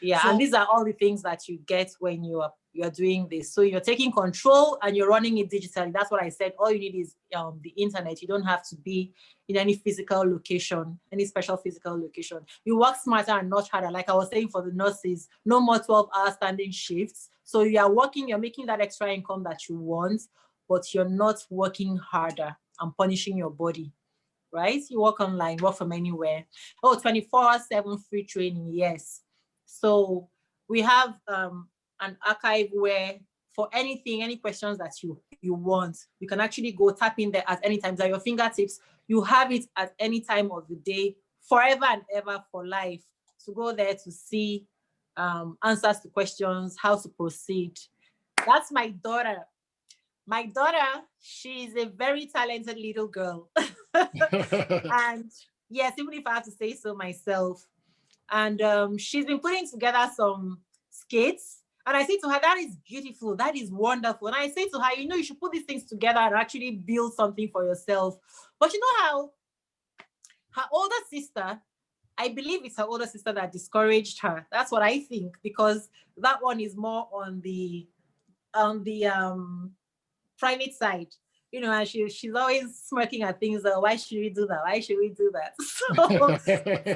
Yeah, and these are all the things that you get when you're doing this. So you're taking control and you're running it digitally. That's what I said. All you need is the internet. You don't have to be in any physical location, any special physical location. You work smarter and not harder. Like I was saying for the nurses, no more 12-hour standing shifts. So you are working, you're making that extra income that you want, but you're not working harder and punishing your body, right? You work online, work from anywhere. 24/7 free training, yes. So we have an archive where for anything, any questions that you want, you can actually go tap in there at any time. At your fingertips, you have it at any time of the day, forever and ever for life. To go there to see answers to questions, how to proceed. That's my daughter. My daughter, she's a very talented little girl. And yes, even if I have to say so myself. And she's been putting together some skits. And I say to her, that is beautiful. That is wonderful. And I say to her, you should put these things together and actually build something for yourself. But you know how her older sister, I believe it's her older sister that discouraged her. That's what I think, because that one is more on the private side. you know, and she's always smirking at things. Why should we do that? Why should we do that?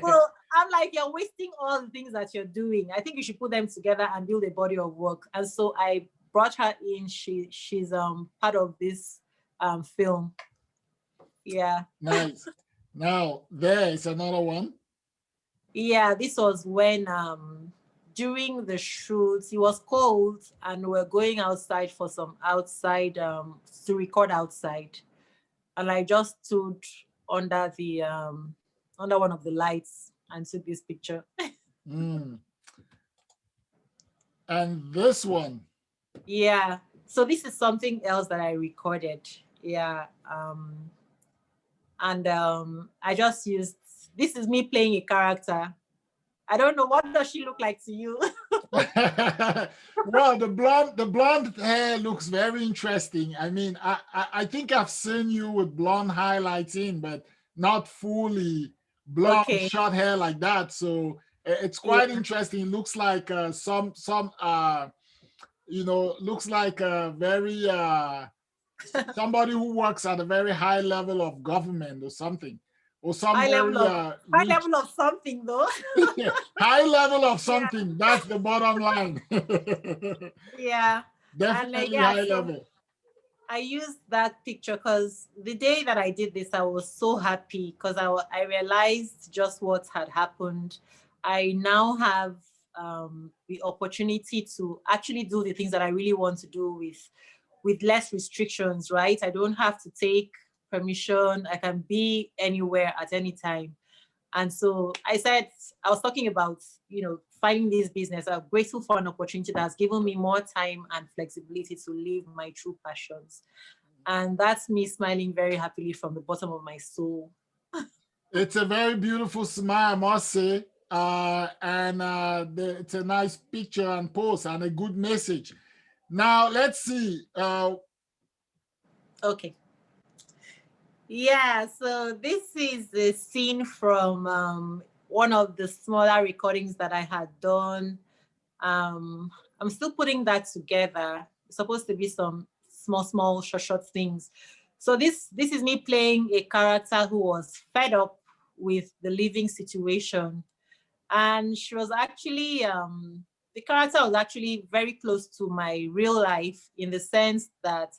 So I'm like, you're wasting all the things that you're doing. I think you should put them together and build a body of work. And so I brought her in. She's part of this film. Yeah. Nice. Now there is another one. Yeah, this was when during the shoot, it was cold and we're going outside for some outside to record outside. And I just stood under the under one of the lights and took this picture. Mm. And this one. Yeah. So this is something else that I recorded. Yeah. And I just used, this is me playing a character. I don't know, what does she look like to you? Well, the blonde hair looks very interesting. I mean, I think I've seen you with blonde highlights in, but not fully blonde short hair like that. So it's quite interesting. It looks like some you know, looks like a very somebody who works at a very high level of government or something, or some high level of something though. high level of something. That's the bottom line. Yeah, Definitely and, high level. I used that picture because the day that I did this, I was so happy because I realized just what had happened. I now have the opportunity to actually do the things that I really want to do with less restrictions, right? I don't have to take permission. I can be anywhere at any time. And so I was talking about, you know, finding this business. I'm grateful for an opportunity that has given me more time and flexibility to live my true passions. And that's me smiling very happily from the bottom of my soul. It's a very beautiful smile, I must say. It's a nice picture and post and a good message. Now, let's see. Okay. Yeah, so this is a scene from one of the smaller recordings that I had done. I'm still putting that together. It's supposed to be some small, short things. So this is me playing a character who was fed up with the living situation. And she was actually, the character was actually very close to my real life in the sense that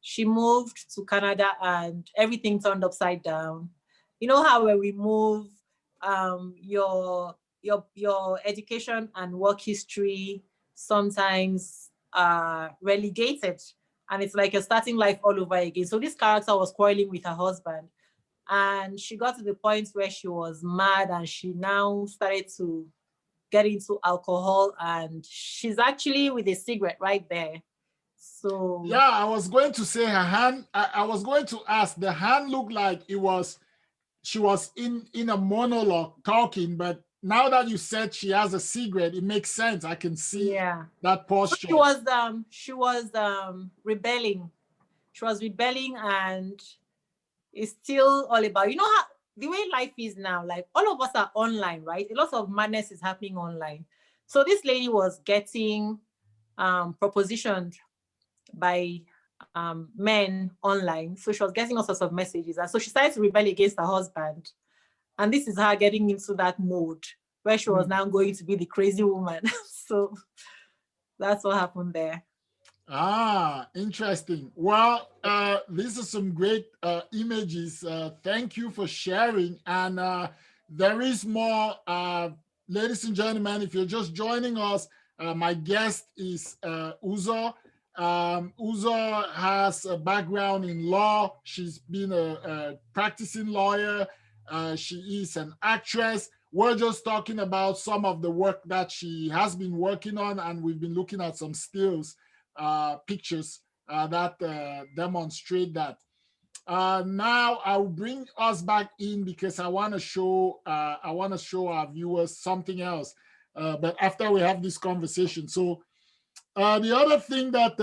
she moved to Canada and everything turned upside down. You know how when we move, your education and work history sometimes are relegated, and it's like you're starting life all over again. So this character was quarreling with her husband, and she got to the point where she was mad, and she now started to get into alcohol, and she's actually with a cigarette right there. So Yeah, I was going to say her hand. I was going to ask. The hand looked like she was in a monologue talking, but now that you said she has a cigarette, it makes sense. I can see that posture. She was rebelling. She was rebelling, and it's still all about, you know, how the way life is now, like all of us are online, right? A lot of madness is happening online. So this lady was getting propositioned by men online. So she was getting all sorts of messages. And so she started to rebel against her husband. And this is her getting into that mode where she was now going to be the crazy woman. So that's what happened there. Ah, interesting. Well, these are some great images. Thank you for sharing. And there is more. Ladies and gentlemen, if you're just joining us, my guest is Uzo. Uzo has a background in law. She's been a practicing lawyer. She is an actress. We're just talking about some of the work that she has been working on, and we've been looking at some stills, pictures that demonstrate that. Now I'll bring us back in because I want to show our viewers something else. But after we have this conversation, so the other thing that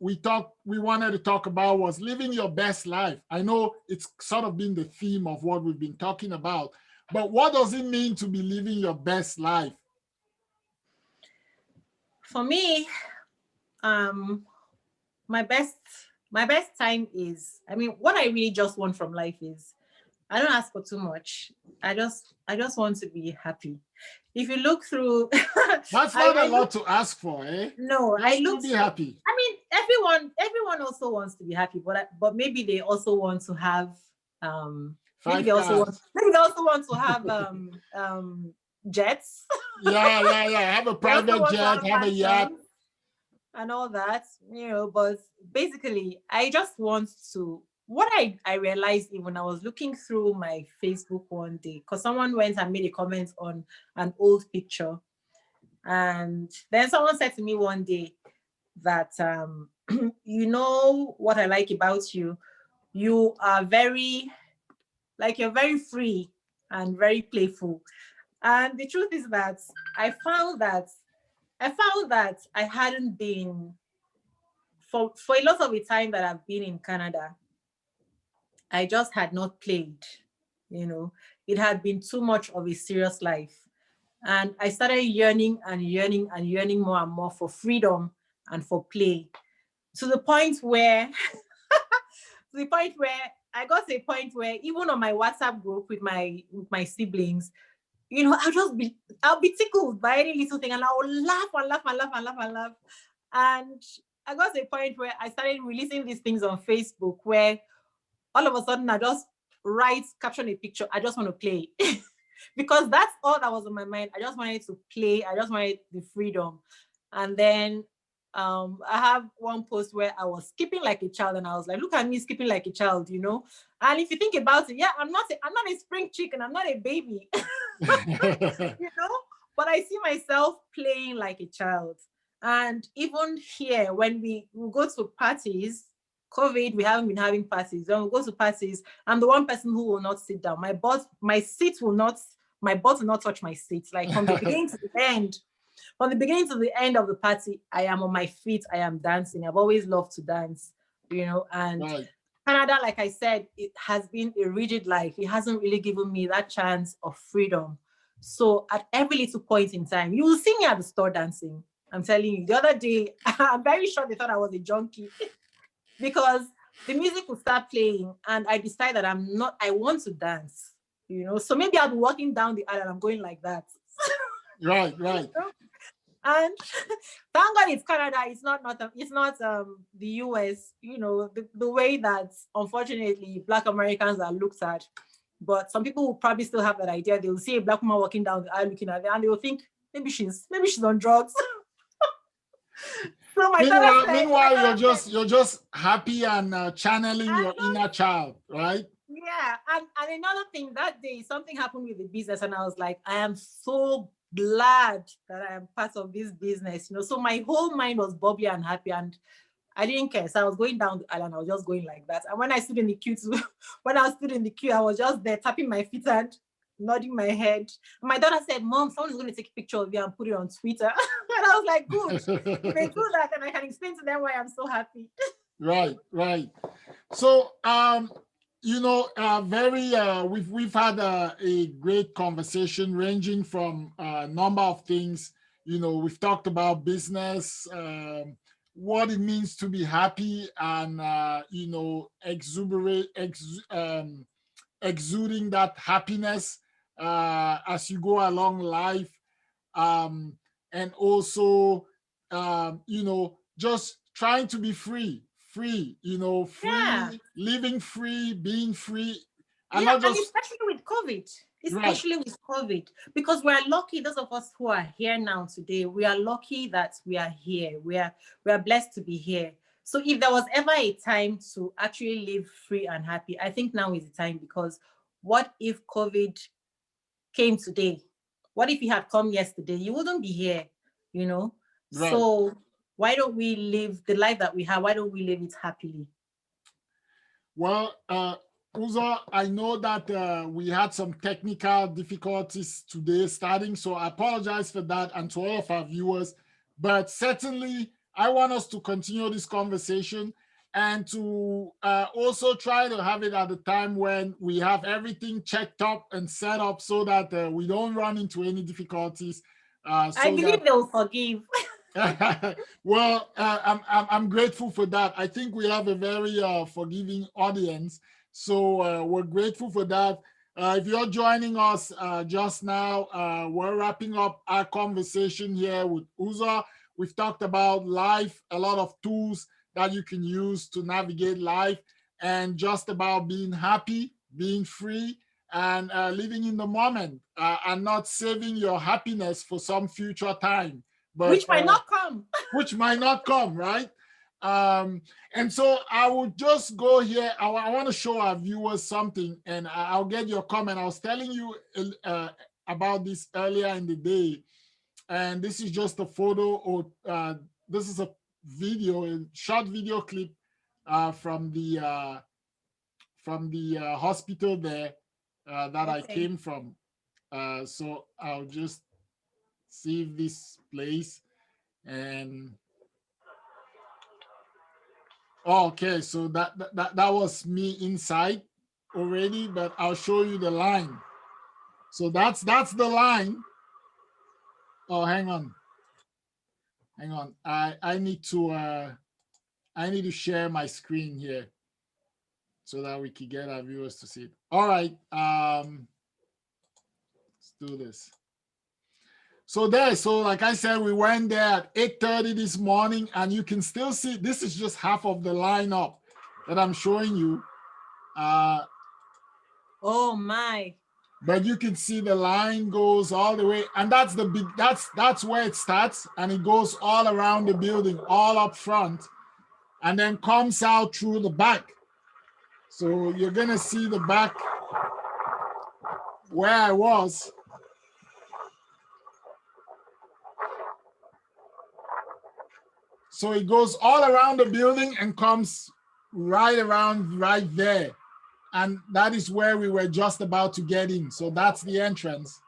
we wanted to talk about was living your best life. I know it's sort of been the theme of what we've been talking about, but what does it mean to be living your best life? For me, my best My best time is, I mean, what I really just want from life is, I don't ask for too much. I just want to be happy. If you look through, That's not a I lot look, to ask for, eh? no, I Just to looked be through. happy. I mean, everyone also wants to be happy, but maybe they also want to have Five cars. maybe they also want to have jets. Yeah. Have a They also private want to jet, have have a yacht. mansions and all that, but basically I just want to, what I realized even when I was looking through my Facebook one day, because someone went and made a comment on an old picture, and then someone said to me one day that you know what I like about you, you are very, like, you're very free and very playful. And the truth is that I found that I hadn't been, for a lot of the time that I've been in Canada, I just had not played. It had been too much of a serious life. And I started yearning and yearning and yearning more and more for freedom and for play. To the point where, I got to a point where even on my WhatsApp group with my siblings, I'll be tickled by any little thing, and I'll laugh and laugh and laugh and laugh and laugh. And I got to a point where I started releasing these things on Facebook, where all of a sudden I just caption a picture. I just want to play. Because that's all that was on my mind. I just wanted to play. I just wanted the freedom. And then I have one post where I was skipping like a child, and I was like, look at me skipping like a child. And if you think about it, yeah, I'm not a spring chicken. I'm not a baby. But I see myself playing like a child. And even here, when we go to parties, COVID, we haven't been having parties. When we go to parties, I'm the one person who will not sit down. My butt will not touch my seat. Like from the beginning to the end. From the beginning to the end of the party, I am on my feet. I am dancing. I've always loved to dance, and Right. Canada, like I said, it has been a rigid life. It hasn't really given me that chance of freedom. So at every little point in time, you will see me at the store dancing. I'm telling you, the other day, I'm very sure they thought I was a junkie because the music will start playing and I decide that I want to dance, So maybe I'll be walking down the aisle and I'm going like that. Right. And thank God it's Canada. It's not the US. The way that unfortunately Black Americans are looked at. But some people will probably still have that idea. They will see a Black woman walking down the aisle looking at them, and they will think maybe she's on drugs. So Meanwhile, you're just happy and channeling your inner child, right? Yeah, and another thing, that day something happened with the business, and I was like, I am so glad that I am part of this business. So my whole mind was bubbly and happy, and I didn't care. So I was going down the island, I was just going like that. And when I stood in the queue, I was just there tapping my feet and nodding my head. And my daughter said, Mom, someone is going to take a picture of you and put it on Twitter. And I was like, good. If they do that, and I can explain to them why I'm so happy. Right. So we've had a great conversation ranging from a number of things. We've talked about business, what it means to be happy, and exuding that happiness as you go along life, and also just trying to be free, Yeah. living free, being free, and Yeah, not and just especially with COVID, because we're lucky, those of us who are here now today, we are lucky that we are here. We are blessed to be here. So if there was ever a time to actually live free and happy, I think now is the time, because what if COVID came today? What if it had come yesterday? You wouldn't be here, Right. So why don't we live the life that we have? Why don't we live it happily? Well, Uzo, I know that we had some technical difficulties today starting, so I apologize for that, and to all of our viewers. But certainly, I want us to continue this conversation and to also try to have it at a time when we have everything checked up and set up so that we don't run into any difficulties. I believe they will forgive. Well, I'm grateful for that. I think we have a very forgiving audience, so we're grateful for that. If you're joining us just now, we're wrapping up our conversation here with Uzo. We've talked about life, a lot of tools that you can use to navigate life, and just about being happy, being free, and living in the moment, and not saving your happiness for some future time. But Which might not come. which might not come, right? And so I will just go here. I want to show our viewers something, and I'll get your comment. I was telling you about this earlier in the day, and this is just a photo, or this is a video, a short video clip from the hospital there that I came from. So I'll just see if this plays. And okay, so that was me inside already, but I'll show you the line. So that's the line. Oh, hang on. I need to share my screen here so that we can get our viewers to see it. All right, let's do this. So like I said, we went there at 8:30 this morning, and you can still see, this is just half of the lineup that I'm showing you. Oh my. But you can see the line goes all the way, and that's the big, that's where it starts, and it goes all around the building, all up front, and then comes out through the back. So you're gonna see the back where I was. So it goes all around the building and comes right around right there. And that is where we were just about to get in. So that's the entrance.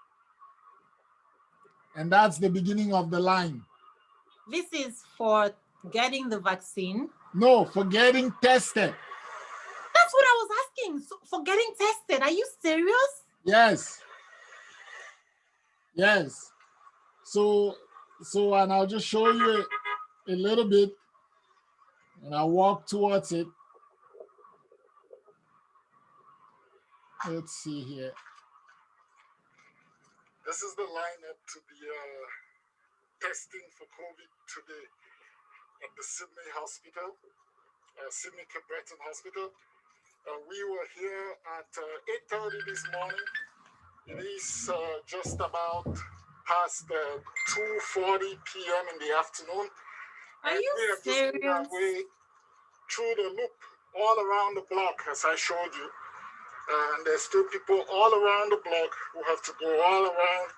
And that's the beginning of the line. This is for getting the vaccine? No, for getting tested. That's what I was asking. So for getting tested, are you serious? Yes. Yes. So and I'll just show you a little bit, and I'll walk towards it. Let's see here. This is the lineup to the testing for COVID today at the Sydney Hospital, Sydney Breton Hospital. We were here at 8:30 this morning. It is just about past 2:40 p.m. in the afternoon. Are you serious? Just our way through the loop all around the block, as I showed you. And there's still people all around the block who have to go all around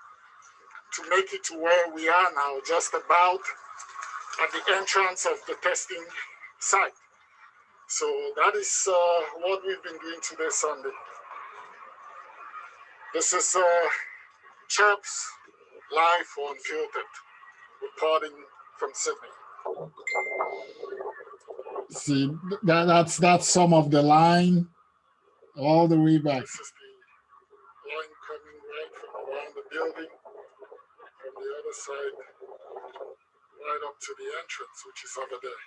to make it to where we are now, just about at the entrance of the testing site. So that is what we've been doing today, Sunday. This is Chaps live on Unfiltered, reporting from Sydney. See, that's some of the line all the way back. This is the line coming right from around the building, from the other side, right up to the entrance, which is over there.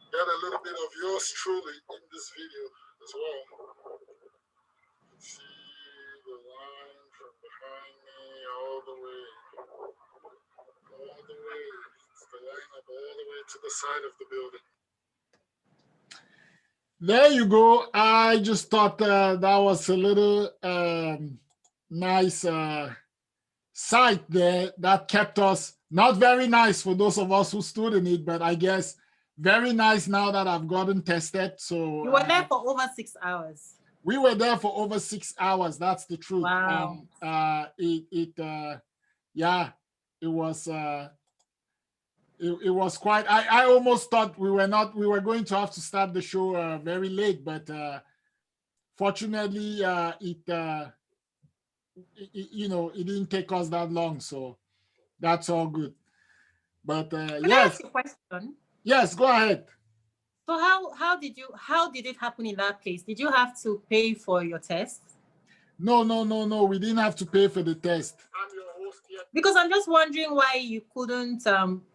Get a little bit of yours truly in this video as well. See the line from behind me all the way. It's the line up all the way to the side of the building. There you go. I just thought that was a little nice sight there that kept us, not very nice for those of us who stood in it, but I guess very nice now that I've gotten tested. So you were there for over 6 hours. We were there for over 6 hours. That's the truth. Wow. Yeah, it was. It was quite. I almost thought we were going to have to start the show very late, but fortunately, it didn't take us that long, so that's all good. But Can yes. I ask you a question? Yes, go ahead. So how did it happen in that place? Did you have to pay for your test? No. We didn't have to pay for the test. I'm your host. Because I'm just wondering why you couldn't,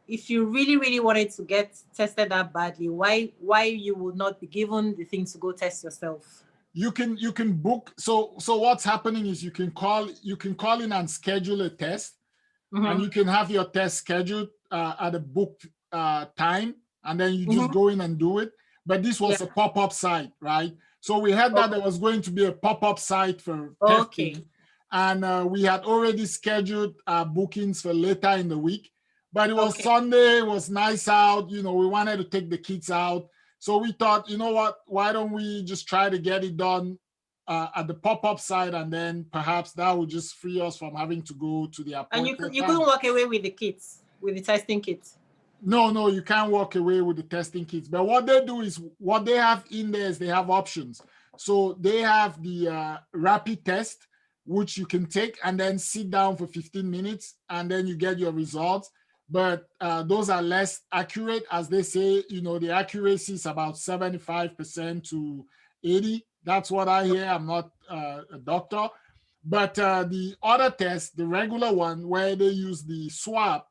if you really, really wanted to get tested that badly, why you would not be given the thing to go test yourself? You can book. So what's happening is you can call in and schedule a test, and you can have your test scheduled at a booked time, and then you just go in and do it. But this was a pop-up site, right? So we had that there was going to be a pop-up site for testing, and we had already scheduled bookings for later in the week. But it was Sunday, it was nice out, we wanted to take the kids out. So we thought, you know what, why don't we just try to get it done at the pop-up site, and then perhaps that would just free us from having to go to the appointment. And you couldn't walk away with the kits, with the testing kits? No, you can't walk away with the testing kits. But what they do is, what they have in there is they have options. So they have the rapid test, which you can take and then sit down for 15 minutes, and then you get your results. But those are less accurate, as they say. The accuracy is about 75% to 80%. That's what I hear. I'm not a doctor. But the other test, the regular one, where they use the swab,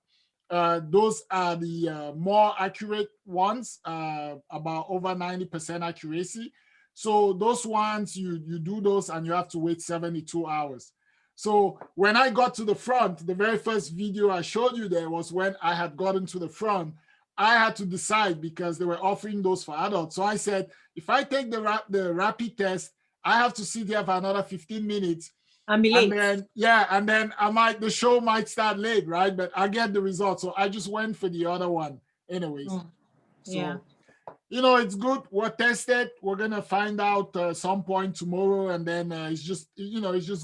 those are the more accurate ones, about over 90% accuracy. So those ones, you do those and you have to wait 72 hours. So when I got to the front, the very first video I showed you there was when I had gotten to the front. I had to decide because they were offering those for adults. So I said, if I take the rapid test, I have to sit here for another 15 minutes. And be late. And then the show might start late, right? But I get the results. So I just went for the other one anyways. So, it's good. We're tested. We're going to find out some point tomorrow. And then it's just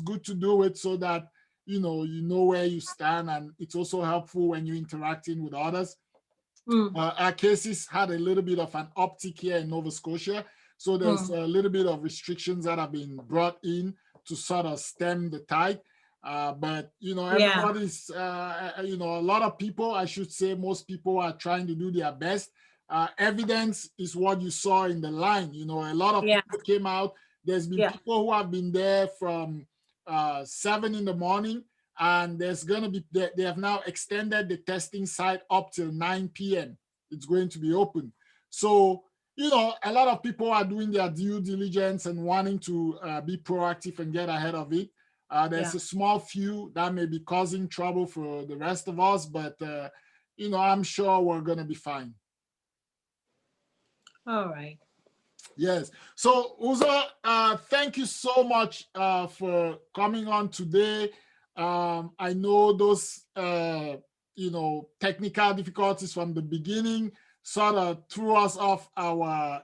good to do it so that, you know where you stand. And it's also helpful when you're interacting with others. Our cases had a little bit of an uptick here in Nova Scotia. So there's a little bit of restrictions that have been brought in to sort of stem the tide. But, everybody's, a lot of people, I should say, most people are trying to do their best. Evidence is what you saw in the line. A lot of people came out. There's been people who have been there from 7 in the morning, and there's going to be, they have now extended the testing site up till 9 p.m. It's going to be open. So, a lot of people are doing their due diligence and wanting to be proactive and get ahead of it. There's a small few that may be causing trouble for the rest of us, but, I'm sure we're going to be fine. All right. Yes. So, Uzo, thank you so much for coming on today. I know those, technical difficulties from the beginning sort of threw us off our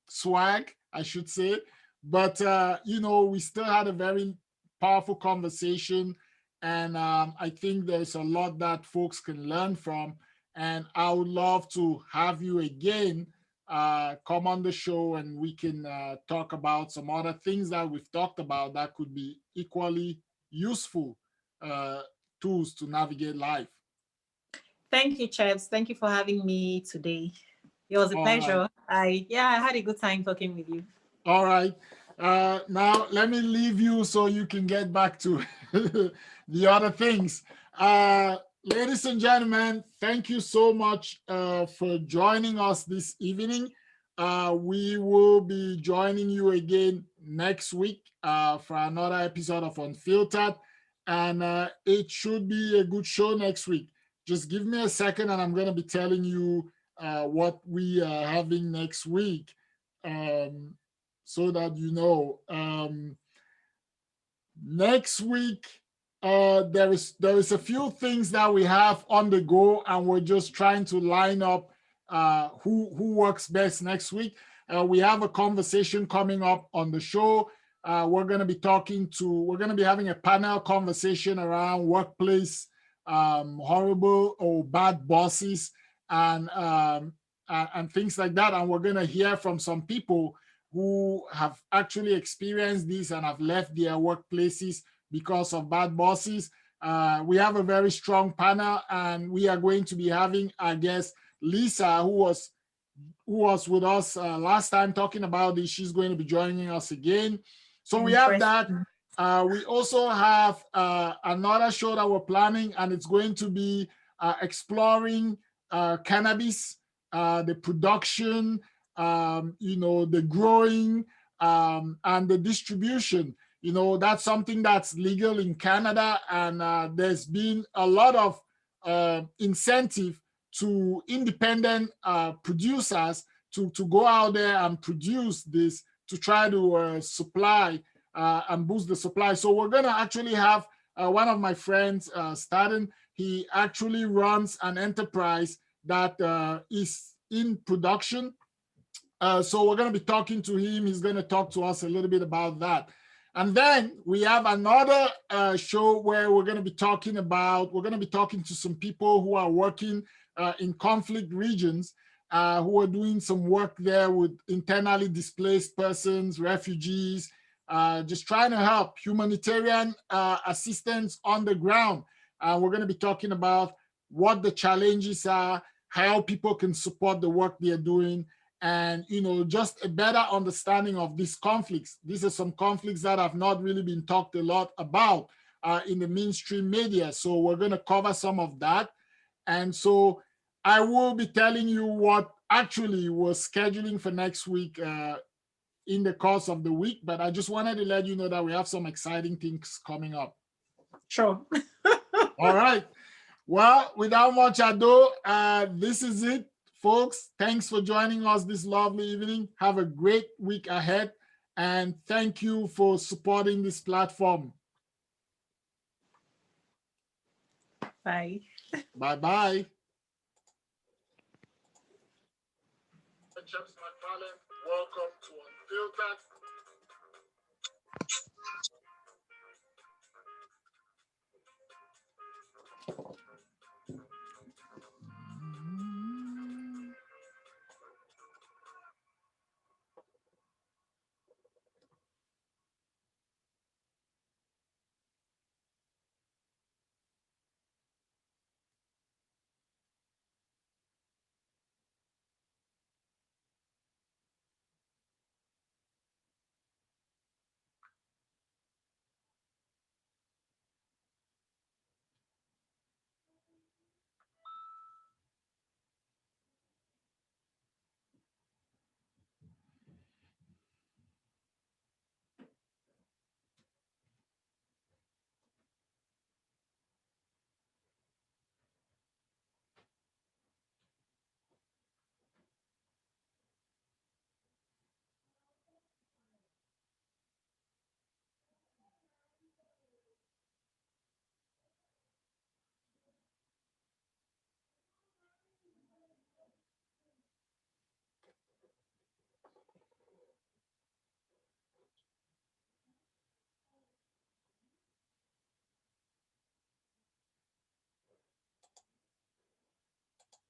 swag, I should say. But, we still had a very powerful conversation. And I think there's a lot that folks can learn from. And I would love to have you again come on the show, and we can talk about some other things that we've talked about that could be equally useful tools to navigate life. Thank you, Chefs. Thank you for having me today. It was a pleasure. Right. I had a good time talking with you. All right. Now let me leave you so you can get back to the other things. Ladies and gentlemen, thank you so much for joining us this evening. We will be joining you again next week for another episode of Unfiltered. And it should be a good show next week. Just give me a second and I'm going to be telling you what we are having next week so that you know. Next week, there is a few things that we have on the go, and we're just trying to line up who works best next week. We have a conversation coming up on the show. We're going to be having a panel conversation around workplace horrible or bad bosses and things like that. And we're going to hear from some people who have actually experienced this and have left their workplaces because of bad bosses. We have a very strong panel, and we are going to be having our guest Lisa, who was with us last time talking about this. She's going to be joining us again. So we have that. We also have another show that we're planning, and it's going to be exploring cannabis, the production, the growing, and the distribution. That's something that's legal in Canada, and there's been a lot of incentive to independent producers to go out there and produce this to try to supply and boost the supply. So we're going to actually have one of my friends starting. He actually runs an enterprise that is in production. So we're going to be talking to him. He's going to talk to us a little bit about that. And then we have another show where we're going to be talking to some people who are working in conflict regions, who are doing some work there with internally displaced persons, refugees, just trying to help humanitarian assistance on the ground. We're going to be talking about what the challenges are, how people can support the work they're doing, and just a better understanding of these conflicts. These are some conflicts that have not really been talked a lot about in the mainstream media. So we're going to cover some of that. And so I will be telling you what actually we're scheduling for next week in the course of the week, but I just wanted to let you know that we have some exciting things coming up. Sure. All right. Well, without much ado, this is it, folks. Thanks for joining us this lovely evening. Have a great week ahead, and thank you for supporting this platform. Bye. Bye-bye. Welcome to Unfiltered.